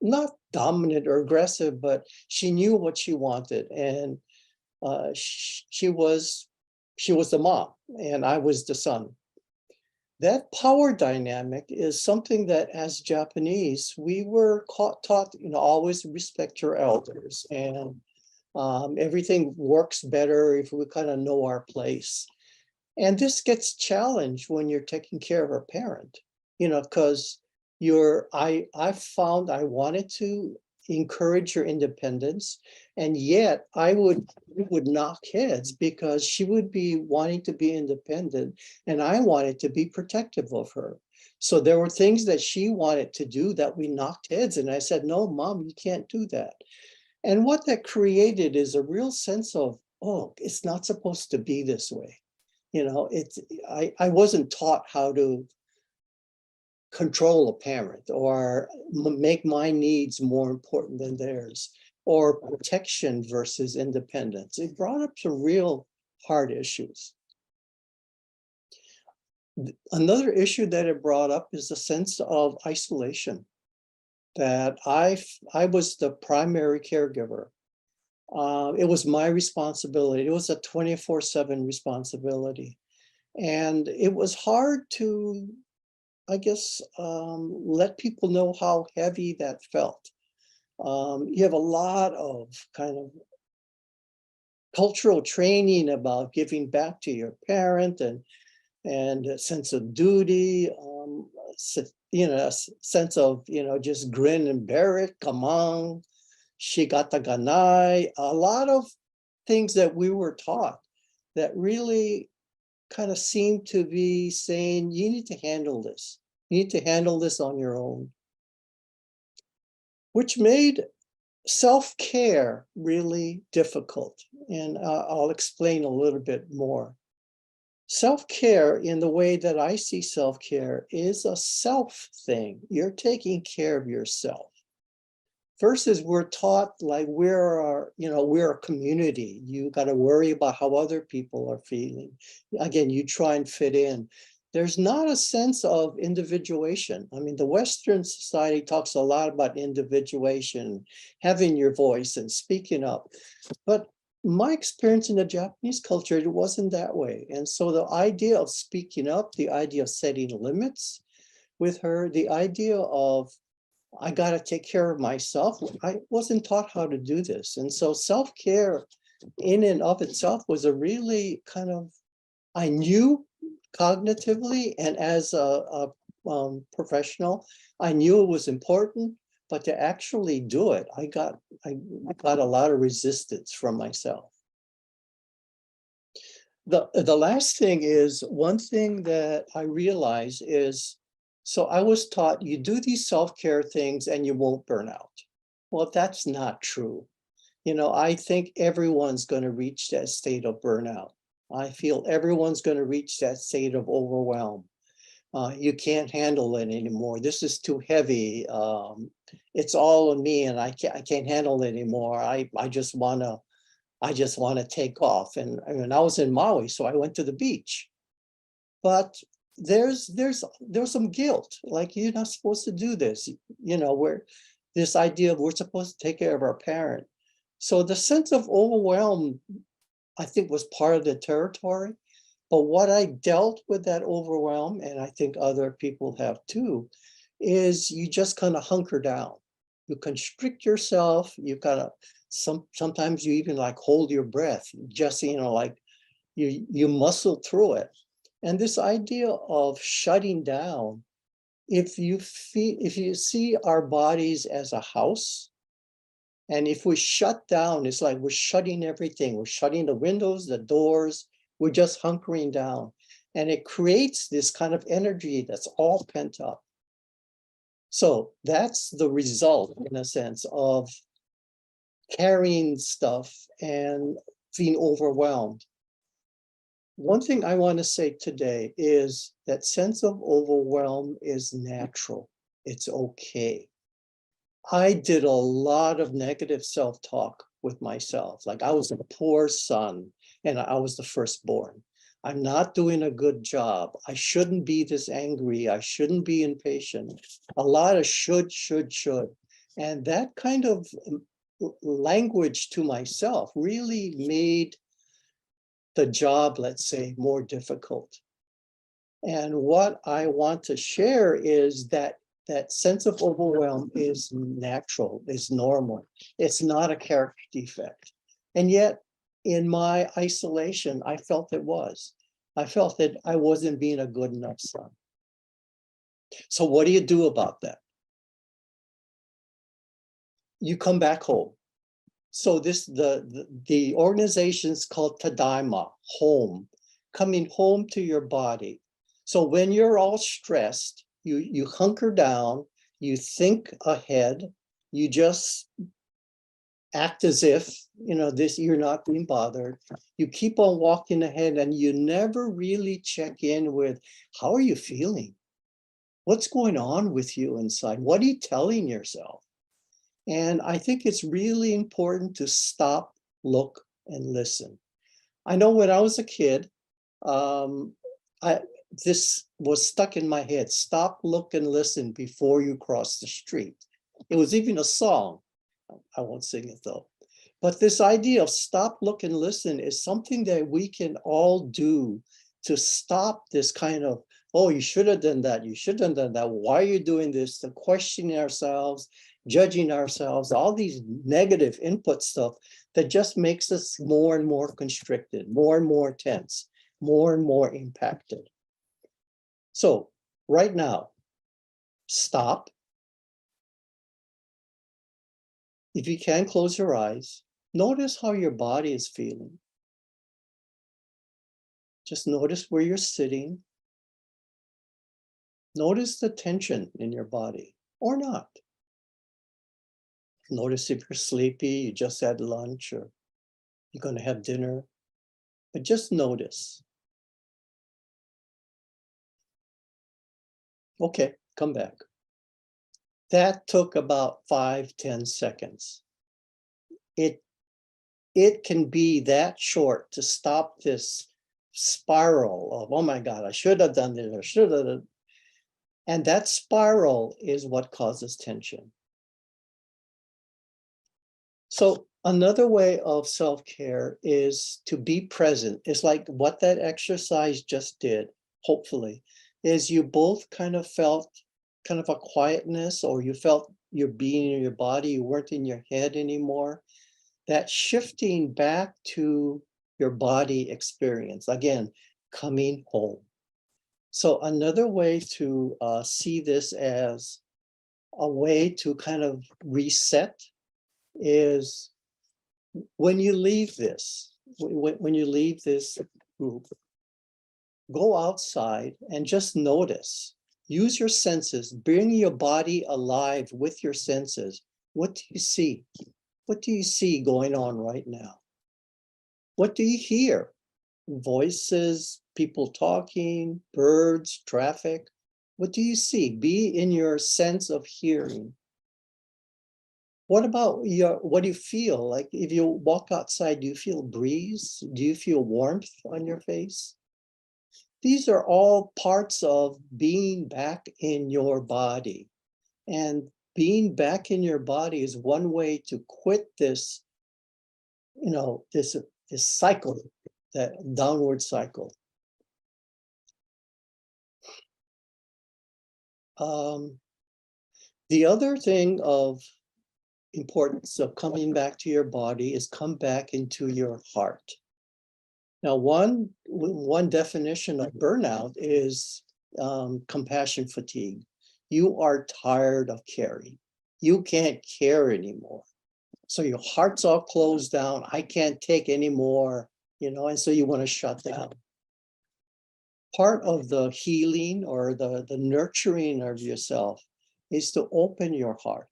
not dominant or aggressive, but she knew what she wanted. And she was the mom and I was the son. That power dynamic is something that as Japanese, we were taught, you know, always respect your elders, and everything works better if we kind of know our place. And this gets challenged when you're taking care of a parent, you know, because I found I wanted to encourage your independence, and yet we would knock heads because she would be wanting to be independent and I wanted to be protective of her. So there were things that she wanted to do that we knocked heads, and I said, no, mom, you can't do that. And what that created is a real sense of, oh, it's not supposed to be this way. You know, I wasn't taught how to control a parent or make my needs more important than theirs, or protection versus independence. It brought up some real hard issues. Another issue that it brought up is the sense of isolation, that I was the primary caregiver. It was my responsibility. It was a 24/7 responsibility. And it was hard to, I guess, let people know how heavy that felt. You have a lot of kind of cultural training about giving back to your parent and a sense of duty, you know, a sense of, you know, just grin and bear it, come on, shigata ganai, a lot of things that we were taught that really kind of seemed to be saying, you need to handle this. You need to handle this on your own, which made self-care really difficult. And I'll explain a little bit more. Self-care, in the way that I see self-care, is a self thing. You're taking care of yourself. Versus we're taught like we're a community. You got to worry about how other people are feeling. Again, you try and fit in. There's not a sense of individuation. I mean, the Western society talks a lot about individuation, having your voice and speaking up. But my experience in the Japanese culture, it wasn't that way. And so the idea of speaking up, the idea of setting limits with her, the idea of I got to take care of myself, I wasn't taught how to do this. And so self-care in and of itself was a really kind of, I knew cognitively and as a professional, I knew it was important, but to actually do it, I got a lot of resistance from myself. The last thing is, one thing that I realize is, so I was taught you do these self-care things and you won't burn out. Well, that's not true. You know, I think everyone's going to reach that state of burnout. I feel everyone's going to reach that state of overwhelm. You can't handle it anymore. This is too heavy. It's all on me, and I can't handle it anymore. I just want to take off. And I was in Maui, so I went to the beach. But there's some guilt, like you're not supposed to do this, where this idea of we're supposed to take care of our parent. So the sense of overwhelm, I think, was part of the territory. But what I dealt with that overwhelm, and I think other people have too, is you just kind of hunker down. You constrict yourself. You kind of sometimes you even like hold your breath, just like you muscle through it. And this idea of shutting down, if you see our bodies as a house, and if we shut down, it's like we're shutting everything. We're shutting the windows, the doors. We're just hunkering down. And it creates this kind of energy that's all pent up. So that's the result, in a sense, of carrying stuff and being overwhelmed. One thing I want to say today is that sense of overwhelm is natural. It's okay. I did a lot of negative self-talk with myself. Like I was a poor son and I was the firstborn. I'm not doing a good job. I shouldn't be this angry. I shouldn't be impatient. A lot of should. And that kind of language to myself really made the job, let's say, more difficult. And what I want to share is that sense of overwhelm is natural, is normal. It's not a character defect. And yet, in my isolation, I felt it was. I felt that I wasn't being a good enough son. So what do you do about that? You come back home. So the organization is called Tadaima, home, coming home to your body. So when you're all stressed, you hunker down, you think ahead, you just act as if, you're not being bothered. You keep on walking ahead and you never really check in with, how are you feeling? What's going on with you inside? What are you telling yourself? And I think it's really important to stop, look, and listen. I know when I was a kid, this was stuck in my head. Stop, look, and listen before you cross the street. It was even a song. I won't sing it though. But this idea of stop, look, and listen is something that we can all do to stop this kind of, oh, you should have done that. You should have done that. Why are you doing this? To questioning ourselves, judging ourselves, all these negative input stuff that just makes us more and more constricted, more and more tense, more and more impacted. So right now, stop. If you can, close your eyes. Notice how your body is feeling. Just notice where you're sitting. Notice the tension in your body or not. Notice if you're sleepy, you just had lunch, or you're going to have dinner. But just notice. Okay, come back. That took about 5-10 seconds. It can be that short to stop this spiral of, oh my God, I should have done this, I should have done. And that spiral is what causes tension. So another way of self-care is to be present. It's like what that exercise just did, hopefully, is you both kind of felt kind of a quietness, or you felt your being in your body, you weren't in your head anymore. That shifting back to your body experience, again, coming home. So another way to see this as a way to kind of reset is when you leave this, when you leave this group, go outside and just notice. Use your senses, bring your body alive with your senses. What do you see? What do you see going on right now? What do you hear? Voices, people talking, birds, traffic. What do you see? Be in your sense of hearing. What about what do you feel? Like if you walk outside, do you feel breeze? Do you feel warmth on your face? These are all parts of being back in your body. And being back in your body is one way to quit this, this cycle, that downward cycle. The other thing of importance of coming back to your body is come back into your heart. Now, one definition of burnout is compassion fatigue. You are tired of caring. You can't care anymore. So your heart's all closed down. I can't take anymore, and so you want to shut down. Part of the healing or the nurturing of yourself is to open your heart.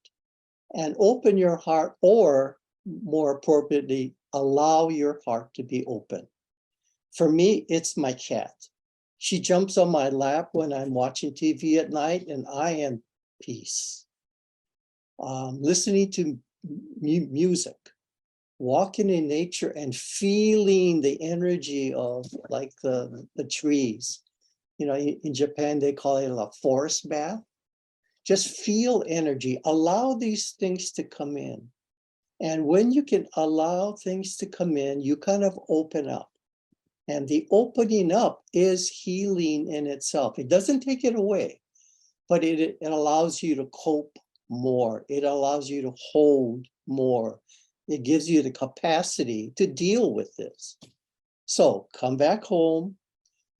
And open your heart, or more appropriately, allow your heart to be open. For me, it's my cat. She jumps on my lap when I'm watching TV at night, and I am peace. Listening to music, walking in nature and feeling the energy of like the trees. In Japan, they call it a forest bath. Just feel energy, allow these things to come in. And when you can allow things to come in, you kind of open up. And the opening up is healing in itself. It doesn't take it away, but it allows you to cope more. It allows you to hold more. It gives you the capacity to deal with this. So come back home.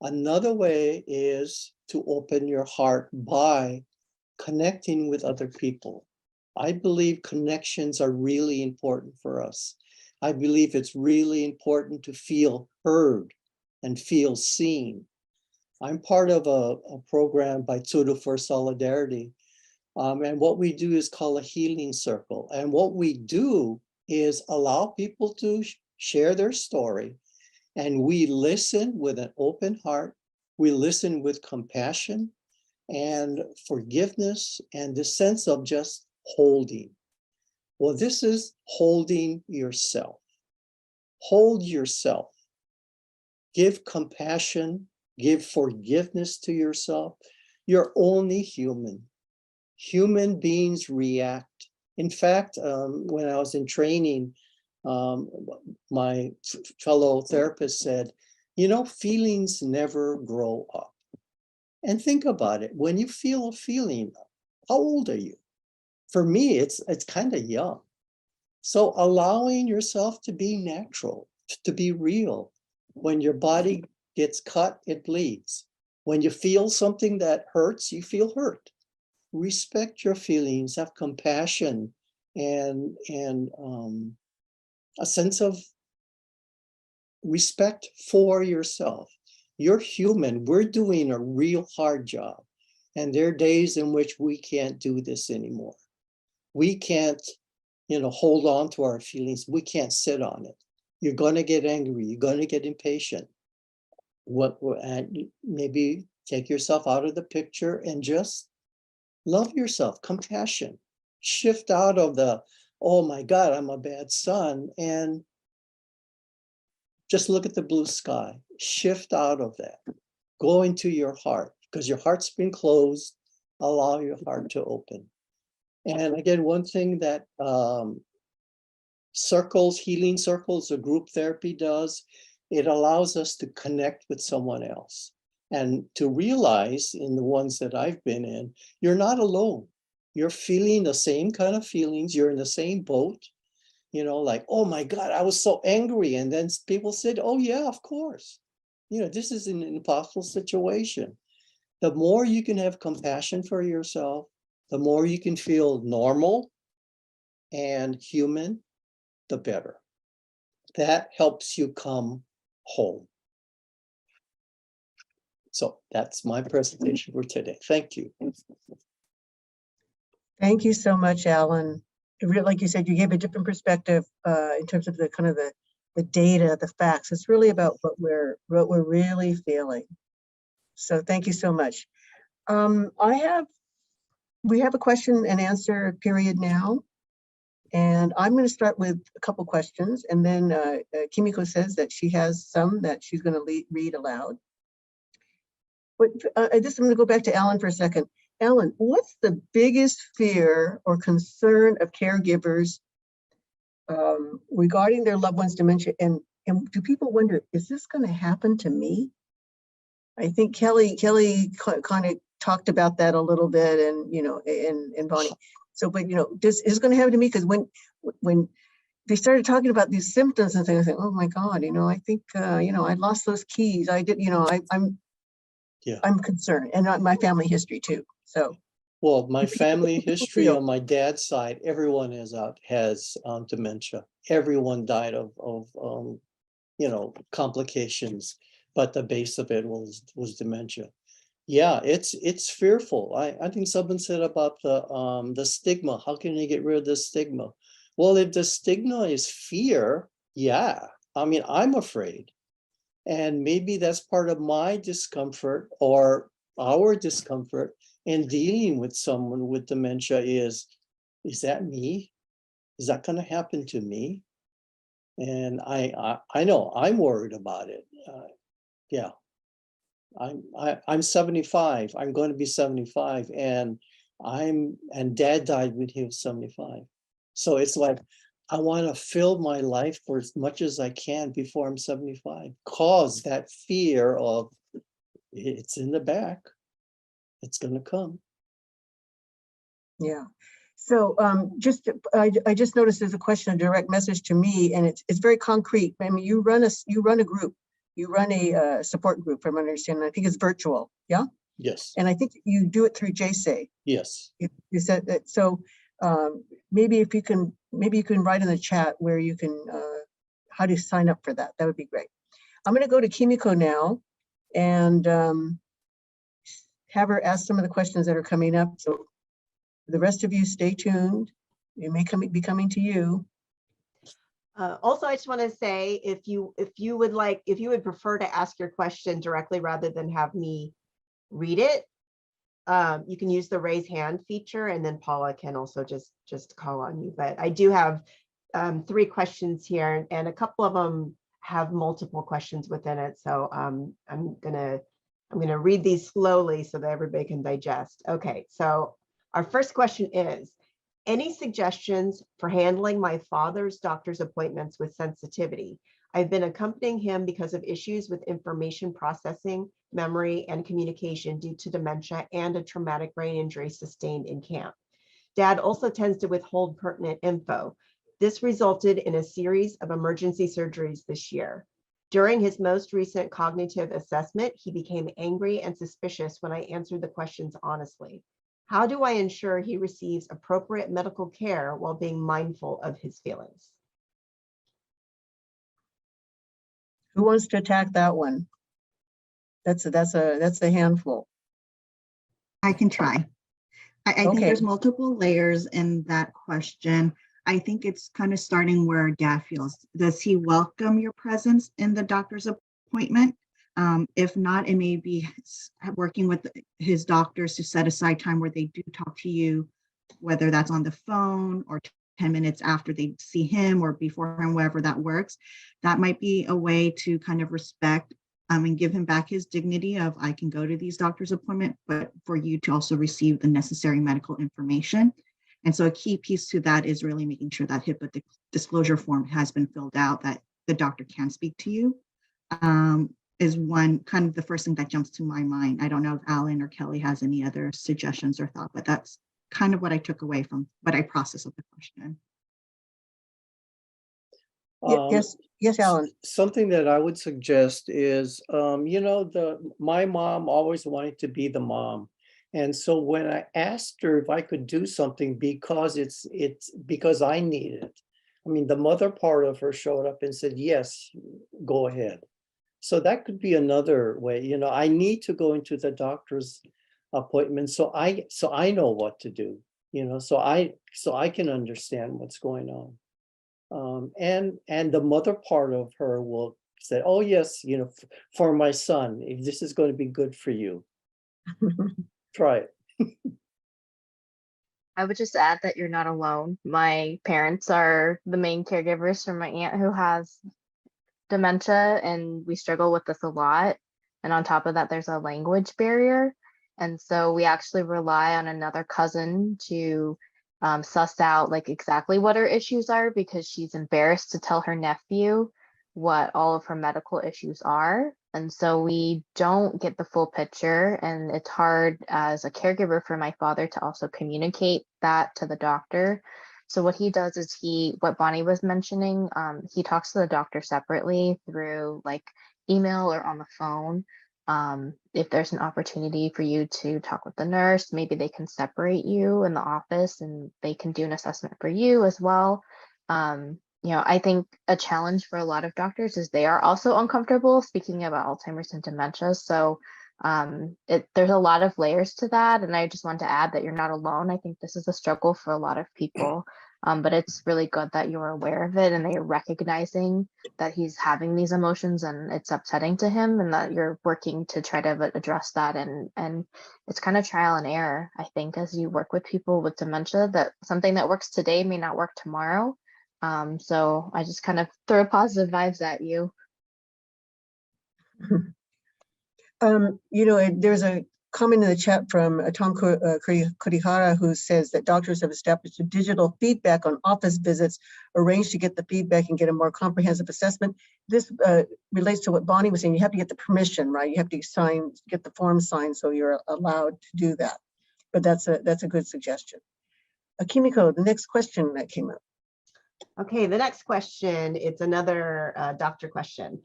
Another way is to open your heart by connecting with other people. I believe connections are really important for us. I believe it's really important to feel heard and feel seen. I'm part of a program by Tsuru for Solidarity. And what we do is called a healing circle. And what we do is allow people to share their story. And we listen with an open heart. We listen with compassion and forgiveness and the sense of just holding. Well, this is holding yourself. Hold yourself. Give compassion, give forgiveness to yourself. You're only human. Human beings react. In fact, when I was in training, my fellow therapist said, feelings never grow up. And think about it. When you feel a feeling, how old are you? For me, it's kind of young. So allowing yourself to be natural, to be real. When your body gets cut, it bleeds. When you feel something that hurts, you feel hurt. Respect your feelings, have compassion and a sense of respect for yourself. You're human. We're doing a real hard job. And there are days in which we can't do this anymore. We can't, hold on to our feelings. We can't sit on it. You're going to get angry. You're going to get impatient. Maybe take yourself out of the picture and just love yourself. Compassion. Shift out of the, oh my God, I'm a bad son, and just look at the blue sky. Shift out of that. Go into your heart, because your heart's been closed. Allow your heart to open. And again, one thing that healing circles, or group therapy does, it allows us to connect with someone else and to realize, in the ones that I've been in, you're not alone. You're feeling the same kind of feelings. You're in the same boat. Like, oh my God, I was so angry. And then people said, oh yeah, of course. This is an impossible situation. The more you can have compassion for yourself, the more you can feel normal and human, the better. That helps you come home. So that's my presentation for today. Thank you. Thank you so much, Alan. Like you said, you gave a different perspective in terms of the kind of the data, the facts. It's really about what we're really feeling. So thank you so much. We have a question and answer period now. And I'm going to start with a couple questions, and then Kimiko says that she has some that she's going to read aloud. But I'm going to go back to Alan for a second. Alan, what's the biggest fear or concern of caregivers regarding their loved one's dementia? And do people wonder, is this going to happen to me? I think Kelly kind of talked about that a little bit, and and Bonnie. So, but is it going to happen to me? Because when they started talking about these symptoms and things, I think, oh my God, I think I lost those keys. I did, I'm concerned, and my family history too. So. Well, my family history on my dad's side, everyone has dementia. Everyone died of complications, but the base of it was dementia. Yeah, it's fearful. I think someone said about the stigma. How can you get rid of the stigma? Well, if the stigma is fear, yeah. I mean, I'm afraid. And maybe that's part of my discomfort or our discomfort in dealing with someone with dementia is that me? Is that going to happen to me? And I know I'm worried about it. Yeah, I'm 75. I'm going to be 75, and Dad died when he was 75. So it's like I want to fill my life for as much as I can before I'm 75. Cause that fear of it's in the back. It's going to come. Yeah. So I just noticed there's a question, a direct message to me, and it's very concrete. I mean, you run a group, you run a support group, from what I understand. I think it's virtual. Yeah. Yes. And I think you do it through JSA. Yes. You said that. So maybe you can write in the chat where you can how to sign up for that. That would be great. I'm going to go to Kimiko now and have her ask some of the questions that are coming up. So the rest of you, stay tuned. It may be coming to you. Also, I just want to say, if you would prefer to ask your question directly rather than have me read it, you can use the raise hand feature, and then Paula can also just call on you. But I do have 3 questions here, and a couple of them have multiple questions within it. So I'm gonna read these slowly so that everybody can digest. Okay, so our first question is, any suggestions for handling my father's doctor's appointments with sensitivity? I've been accompanying him because of issues with information processing, memory, and communication due to dementia and a traumatic brain injury sustained in camp. Dad also tends to withhold pertinent info. This resulted in a series of emergency surgeries this year. During his most recent cognitive assessment, he became angry and suspicious when I answered the questions honestly. How do I ensure he receives appropriate medical care while being mindful of his feelings? Who wants to attack that one? That's a handful. I can try. I think Okay. there's multiple layers in that question. I think it's kind of starting where Dad feels. Does he welcome your presence in the doctor's appointment? If not, it may be working with his doctors to set aside time where they do talk to you, whether that's on the phone or 10 minutes after they see him or before him, wherever that works. That might be a way to kind of respect and give him back his dignity of, I can go to these doctor's appointment, but for you to also receive the necessary medical information. And so a key piece to that is really making sure that HIPAA disclosure form has been filled out, that the doctor can speak to you. Is one kind of the first thing that jumps to my mind. I don't know if Alan or Kelly has any other suggestions or thought, but that's kind of what I took away from what I processed of the question. Yes, Alan. Something that I would suggest is, my mom always wanted to be the mom. And so when I asked her if I could do something because it's because I need it, I mean, the mother part of her showed up and said, yes, go ahead. So that could be another way. I need to go into the doctor's appointment so I know what to do, so I can understand what's going on. And the mother part of her will say, oh yes, for my son, if this is going to be good for you, try it. I would just add that you're not alone. My parents are the main caregivers for my aunt who has dementia, and we struggle with this a lot. And on top of that, there's a language barrier. And so we actually rely on another cousin to suss out like exactly what her issues are, because she's embarrassed to tell her nephew what all of her medical issues are. And so we don't get the full picture, and it's hard as a caregiver for my father to also communicate that to the doctor. So what he does is what Bonnie was mentioning, he talks to the doctor separately through like email or on the phone. If there's an opportunity for you to talk with the nurse, maybe they can separate you in the office and they can do an assessment for you as well. I think a challenge for a lot of doctors is they are also uncomfortable speaking about Alzheimer's and dementia. So there's a lot of layers to that. And I just want to add that you're not alone. I think this is a struggle for a lot of people. But it's really good that you're aware of it and that you're recognizing that he's having these emotions and it's upsetting to him, and that you're working to try to address that. And it's kind of trial and error, I think, as you work with people with dementia, that something that works today may not work tomorrow. So I just kind of throw positive vibes at you. There's a comment in the chat from Tom Kurihara, who says that doctors have established a digital feedback on office visits, arranged to get the feedback and get a more comprehensive assessment. This relates to what Bonnie was saying. You have to get the permission, right? You have to get the form signed, so you're allowed to do that. But that's a good suggestion. Kimiko, the next question that came up. Okay, the next question, it's another doctor question.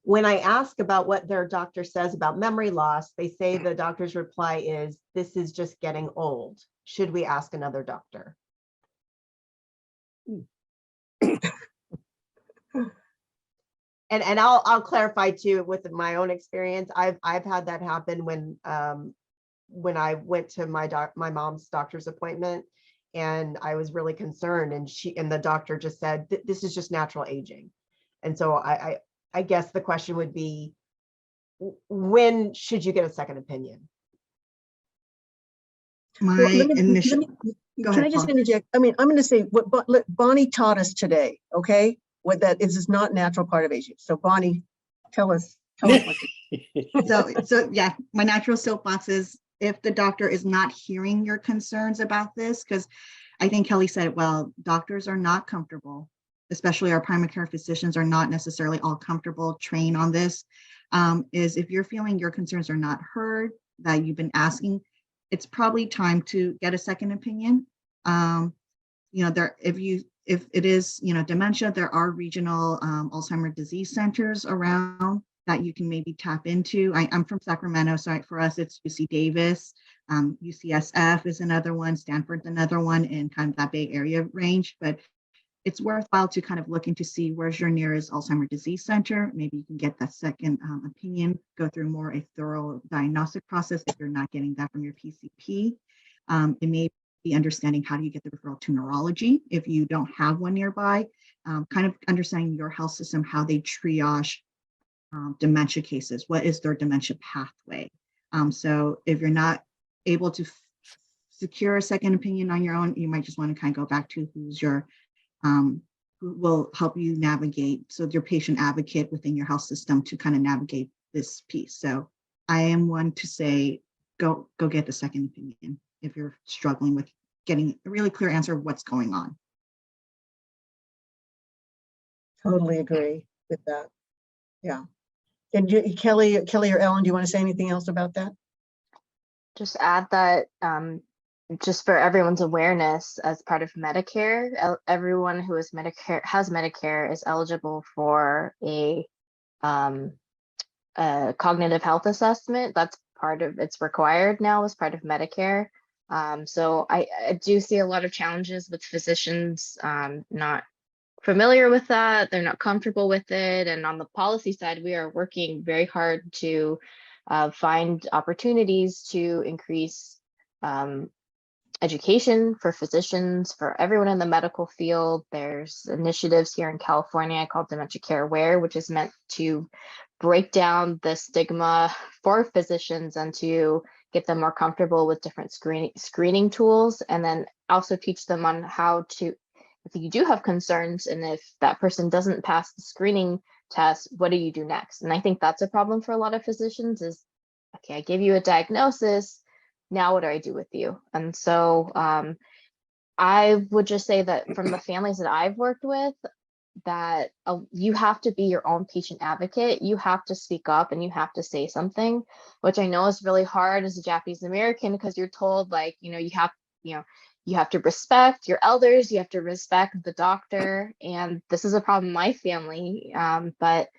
When I ask about what their doctor says about memory loss, they say the doctor's reply is, "This is just getting old. Should we ask another doctor?" And I'll clarify too with my own experience. I've had that happen when I went to my mom's doctor's appointment, and I was really concerned, and the doctor just said, "This is just natural aging." And so I guess the question would be, when should you get a second opinion? My initial. Go Can ahead, I just Paul. interject? I mean, I'm going to say what Bonnie taught us today, okay? What that is not natural part of aging. So Bonnie, tell us what to So yeah, my natural soapbox is, if the doctor is not hearing your concerns about this, because I think Kelly said it well, doctors are not comfortable, especially our primary care physicians are not necessarily all comfortable, trained on this, is if you're feeling your concerns are not heard, that you've been asking, it's probably time to get a second opinion. If it is, dementia, there are regional Alzheimer's disease centers around that you can maybe tap into. I'm from Sacramento, so for us, it's UC Davis, UCSF is another one, Stanford's another one in kind of that Bay Area range, but it's worthwhile to kind of look into see where's your nearest Alzheimer's disease center. Maybe you can get that second opinion, go through more a thorough diagnostic process if you're not getting that from your PCP. It may be understanding how do you get the referral to neurology if you don't have one nearby, kind of understanding your health system, how they triage dementia cases, what is their dementia pathway. So if you're not able to secure a second opinion on your own, you might just want to kind of go back to who's your who will help you navigate, so your patient advocate within your health system to kind of navigate this piece. So I am one to say, go get the second opinion if you're struggling with getting a really clear answer of what's going on. Totally agree with that. Yeah. And Kelly or Ellen, do you want to say anything else about that? Just add that just for everyone's awareness, as part of Medicare, everyone who has Medicare is eligible for a cognitive health assessment. That's it's required now as part of Medicare. So I do see a lot of challenges with physicians not familiar with that. They're not comfortable with it. And on the policy side, we are working very hard to find opportunities to increase education for physicians, for everyone in the medical field. There's initiatives here in California called Dementia Care Aware, which is meant to break down the stigma for physicians and to get them more comfortable with different screening tools, and then also teach them on how to, if you do have concerns and if that person doesn't pass the screening, test, what do you do next? And I think that's a problem for a lot of physicians is, okay, I give you a diagnosis, now what do I do with you? And so I would just say that from the families that I've worked with, that you have to be your own patient advocate. You have to speak up and you have to say something, which I know is really hard as a Japanese American because you're told like, you have to respect your elders, you have to respect the doctor. And this is a problem in my family. But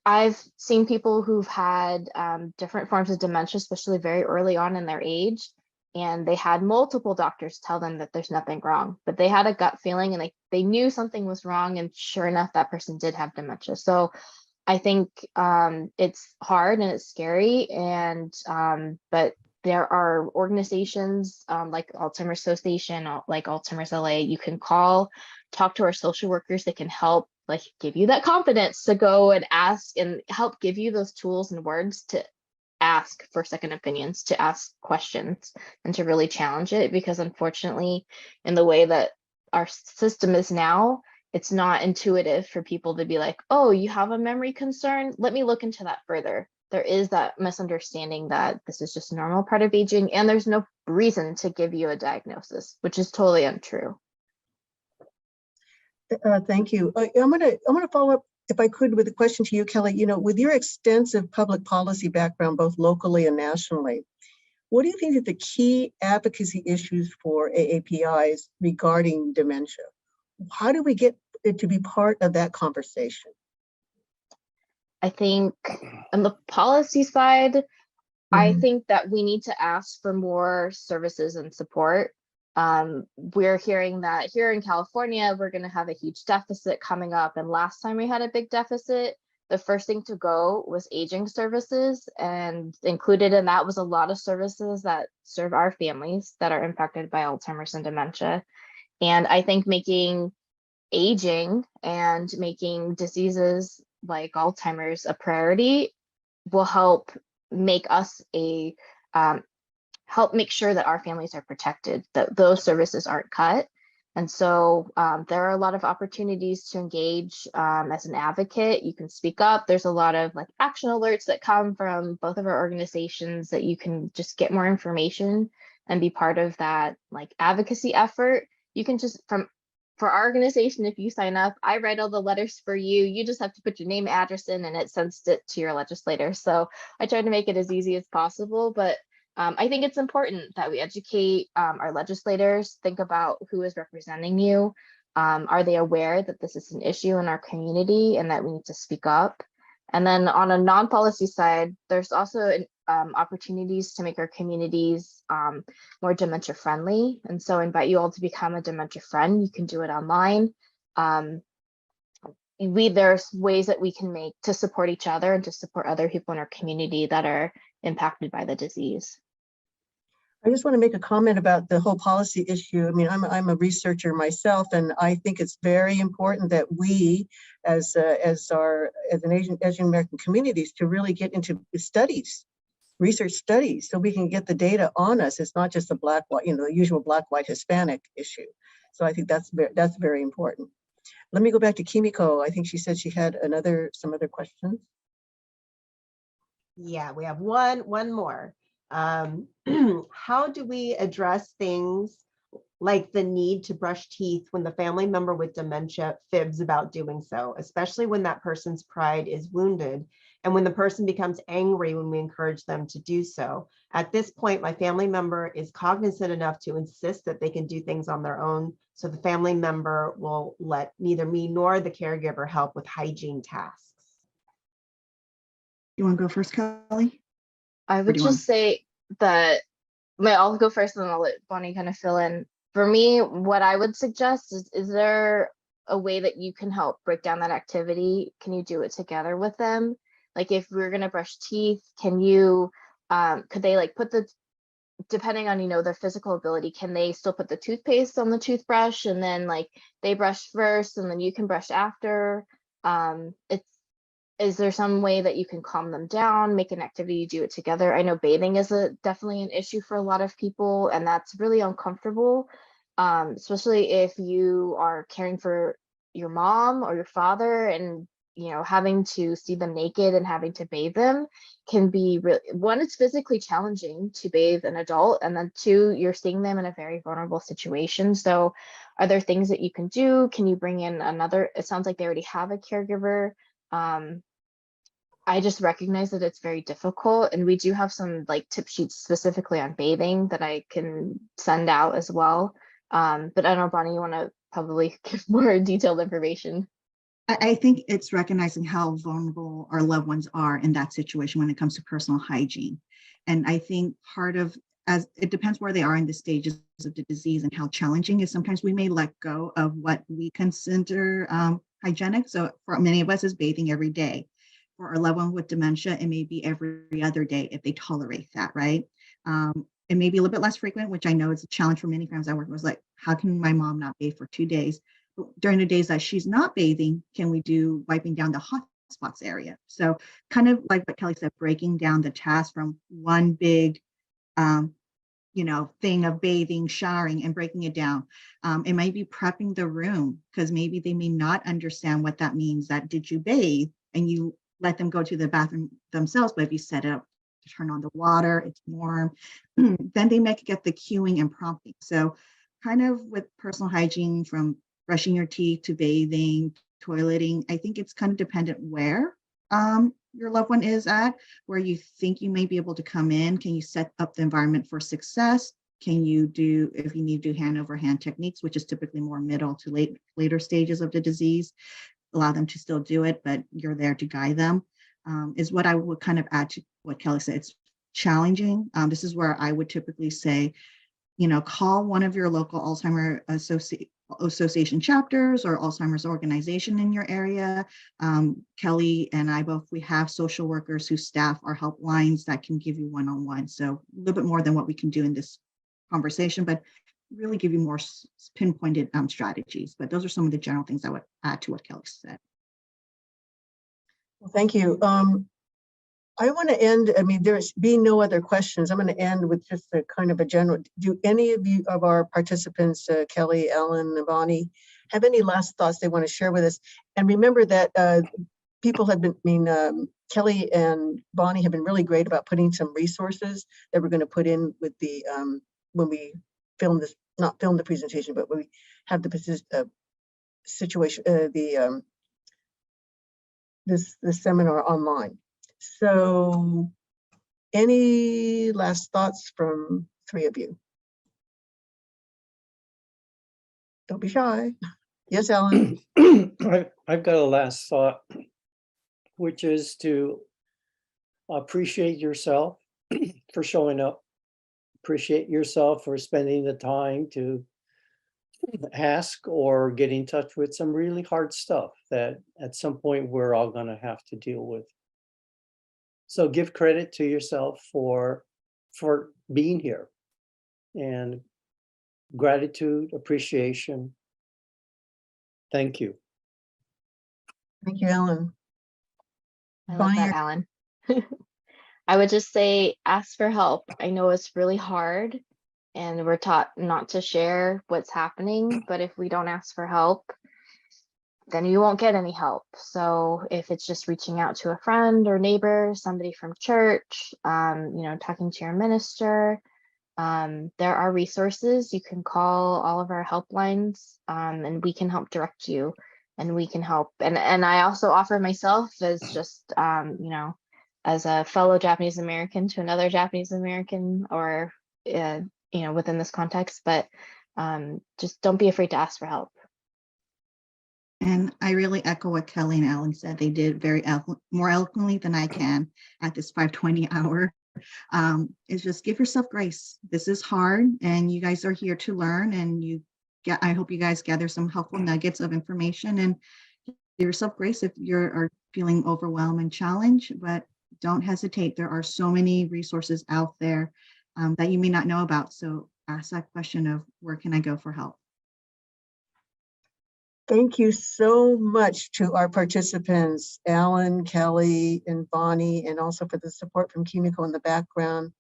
I've seen people who've had different forms of dementia, especially very early on in their age. And they had multiple doctors tell them that there's nothing wrong, but they had a gut feeling and they knew something was wrong. And sure enough, that person did have dementia. So I think it's hard and it's scary. And but there are organizations like Alzheimer's Association, like Alzheimer's LA, you can call, talk to our social workers that can help like give you that confidence to go and ask and help give you those tools and words to ask for second opinions, to ask questions and to really challenge it. Because unfortunately, in the way that our system is now, it's not intuitive for people to be like, oh, you have a memory concern? Let me look into that further. There is that misunderstanding that this is just a normal part of aging and there's no reason to give you a diagnosis, which is totally untrue. Thank you. I'm gonna follow up, if I could, with a question to you, Kelly. You know, with your extensive public policy background, both locally and nationally, what do you think are the key advocacy issues for AAPIs regarding dementia? How do we get it to be part of that conversation? I think on the policy side, I think that we need to ask for more services and support. We're hearing that here in California, we're going to have a huge deficit coming up. And last time we had a big deficit, the first thing to go was aging services. And included in that was a lot of services that serve our families that are impacted by Alzheimer's and dementia. And I think making aging and making diseases like Alzheimer's a priority will help make us help make sure that our families are protected, that those services aren't cut. And so there are a lot of opportunities to engage as an advocate. You can speak up. There's a lot of like action alerts that come from both of our organizations that you can just get more information and be part of that like advocacy effort. You can just for our organization, if you sign up, I write all the letters for you. You just have to put your name, address in, and it sends it to your legislator. So I try to make it as easy as possible, but I think it's important that we educate our legislators, think about who is representing you. Are they aware that this is an issue in our community and that we need to speak up? And then on a non-policy side, there's also opportunities to make our communities more dementia friendly. And so I invite you all to become a dementia friend. You can do it online. There's ways that we can make to support each other and to support other people in our community that are impacted by the disease. I just want to make a comment about the whole policy issue. I mean, I'm a researcher myself, and I think it's very important that we, as an Asian American communities, to really get into studies, research studies, so we can get the data on us. It's not just a black, white, the usual black, white, Hispanic issue. So I think that's very important. Let me go back to Kimiko. I think she said she had some other questions. Yeah, we have one more. How do we address things like the need to brush teeth when the family member with dementia fibs about doing so, especially when that person's pride is wounded and when the person becomes angry when we encourage them to do so? At this point, my family member is cognizant enough to insist that they can do things on their own, so the family member will let neither me nor the caregiver help with hygiene tasks. You want to go first, Kelly? I would just say that, I'll go first and then I'll let Bonnie kind of fill in. For me, what I would suggest is there a way that you can help break down that activity? Can you do it together with them? Like if we're going to brush teeth, can you, could they like put depending on, their physical ability, can they still put the toothpaste on the toothbrush and then like they brush first and then you can brush after? Is there some way that you can calm them down, make an activity, do it together? I know bathing is definitely an issue for a lot of people, and that's really uncomfortable, especially if you are caring for your mom or your father, and having to see them naked and having to bathe them can be really, one, it's physically challenging to bathe an adult, and then two, you're seeing them in a very vulnerable situation. So are there things that you can do? Can you bring in another? It sounds like they already have a caregiver. I just recognize that it's very difficult, and we do have some like tip sheets specifically on bathing that I can send out as well. But I don't know, Bonnie, you want to probably give more detailed information? I think it's recognizing how vulnerable our loved ones are in that situation when it comes to personal hygiene. And I think part of, as it depends where they are in the stages of the disease and how challenging is, sometimes we may let go of what we consider hygienic. So for many of us is bathing every day. For our loved one with dementia, it may be every other day if they tolerate that, right? It may be a little bit less frequent, which I know is a challenge for many families I work with. Was like, how can my mom not bathe for 2 days? During the days that she's not bathing, can we do wiping down the hot spots area? So kind of like what Kelly said, breaking down the task from one big, thing of bathing, showering, and breaking it down. It might be prepping the room, because maybe they may not understand what that means. That did you bathe, and you let them go to the bathroom themselves, but if you set it up to turn on the water, it's warm, then they may get the cueing and prompting. So kind of with personal hygiene, from brushing your teeth to bathing, toileting, I think it's kind of dependent where your loved one is at, where you think you may be able to come in. Can you set up the environment for success? Can you do, if you need to do hand over hand techniques, which is typically more middle to later stages of the disease, allow them to still do it, but you're there to guide them, is what I would kind of add to what Kelly said. It's challenging. This is where I would typically say, call one of your local Alzheimer association chapters or Alzheimer's organization in your area. Kelly and I both, we have social workers who staff our helplines that can give you one-on-one. So a little bit more than what we can do in this conversation, but really give you more pinpointed strategies. But those are some of the general things I would add to what Kelly said. Well, thank you. I want to end, there's being no other questions, I'm going to end with just a kind of a general, do any of our participants, Kelly, Ellen, and Bonnie, have any last thoughts they want to share with us? And remember that people have been, Kelly and Bonnie have been really great about putting some resources that we're going to put in with the, when we film this, not film the presentation, but when we have the situation, this seminar online. So any last thoughts from three of you? Don't be shy. Yes, Ellen. I've got a last thought, which is to appreciate yourself for showing up. Appreciate yourself for spending the time to ask or get in touch with some really hard stuff that at some point we're all going to have to deal with. So give credit to yourself for being here, and gratitude, appreciation. Thank you. Thank you, Ellen. I love Bonnie, that, Alan. I would just say, ask for help. I know it's really hard, and we're taught not to share what's happening, but if we don't ask for help, then you won't get any help. So if it's just reaching out to a friend or neighbor, somebody from church, talking to your minister, there are resources. You can call all of our helplines, and we can help direct you, and we can help. And I also offer myself as just, as a fellow Japanese American to another Japanese American, or, within this context, but just don't be afraid to ask for help. And I really echo what Kelly and Alan said. They did very more eloquently than I can at this 5:20 hour. Is just give yourself grace. This is hard, and you guys are here to learn, and I hope you guys gather some helpful nuggets of information, and give yourself grace if you're feeling overwhelmed and challenged, but don't hesitate. There are so many resources out there that you may not know about. So ask that question of, where can I go for help? thank you so much to our participants, Alan, Kelly, and Bonnie, and also for the support from Kimiko in the background.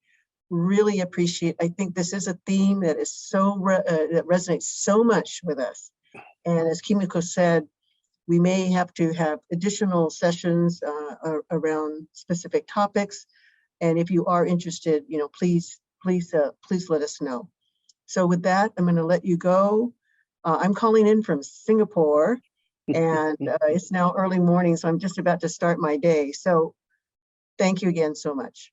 Really appreciate. I think this is a theme that is that resonates so much with us. And as Kimiko said, We may have to have additional sessions around specific topics. And if you are interested, please let us know. So with that, I'm going to let you go. I'm calling in from Singapore, and it's now early morning, so I'm just about to start my day. So thank you again so much.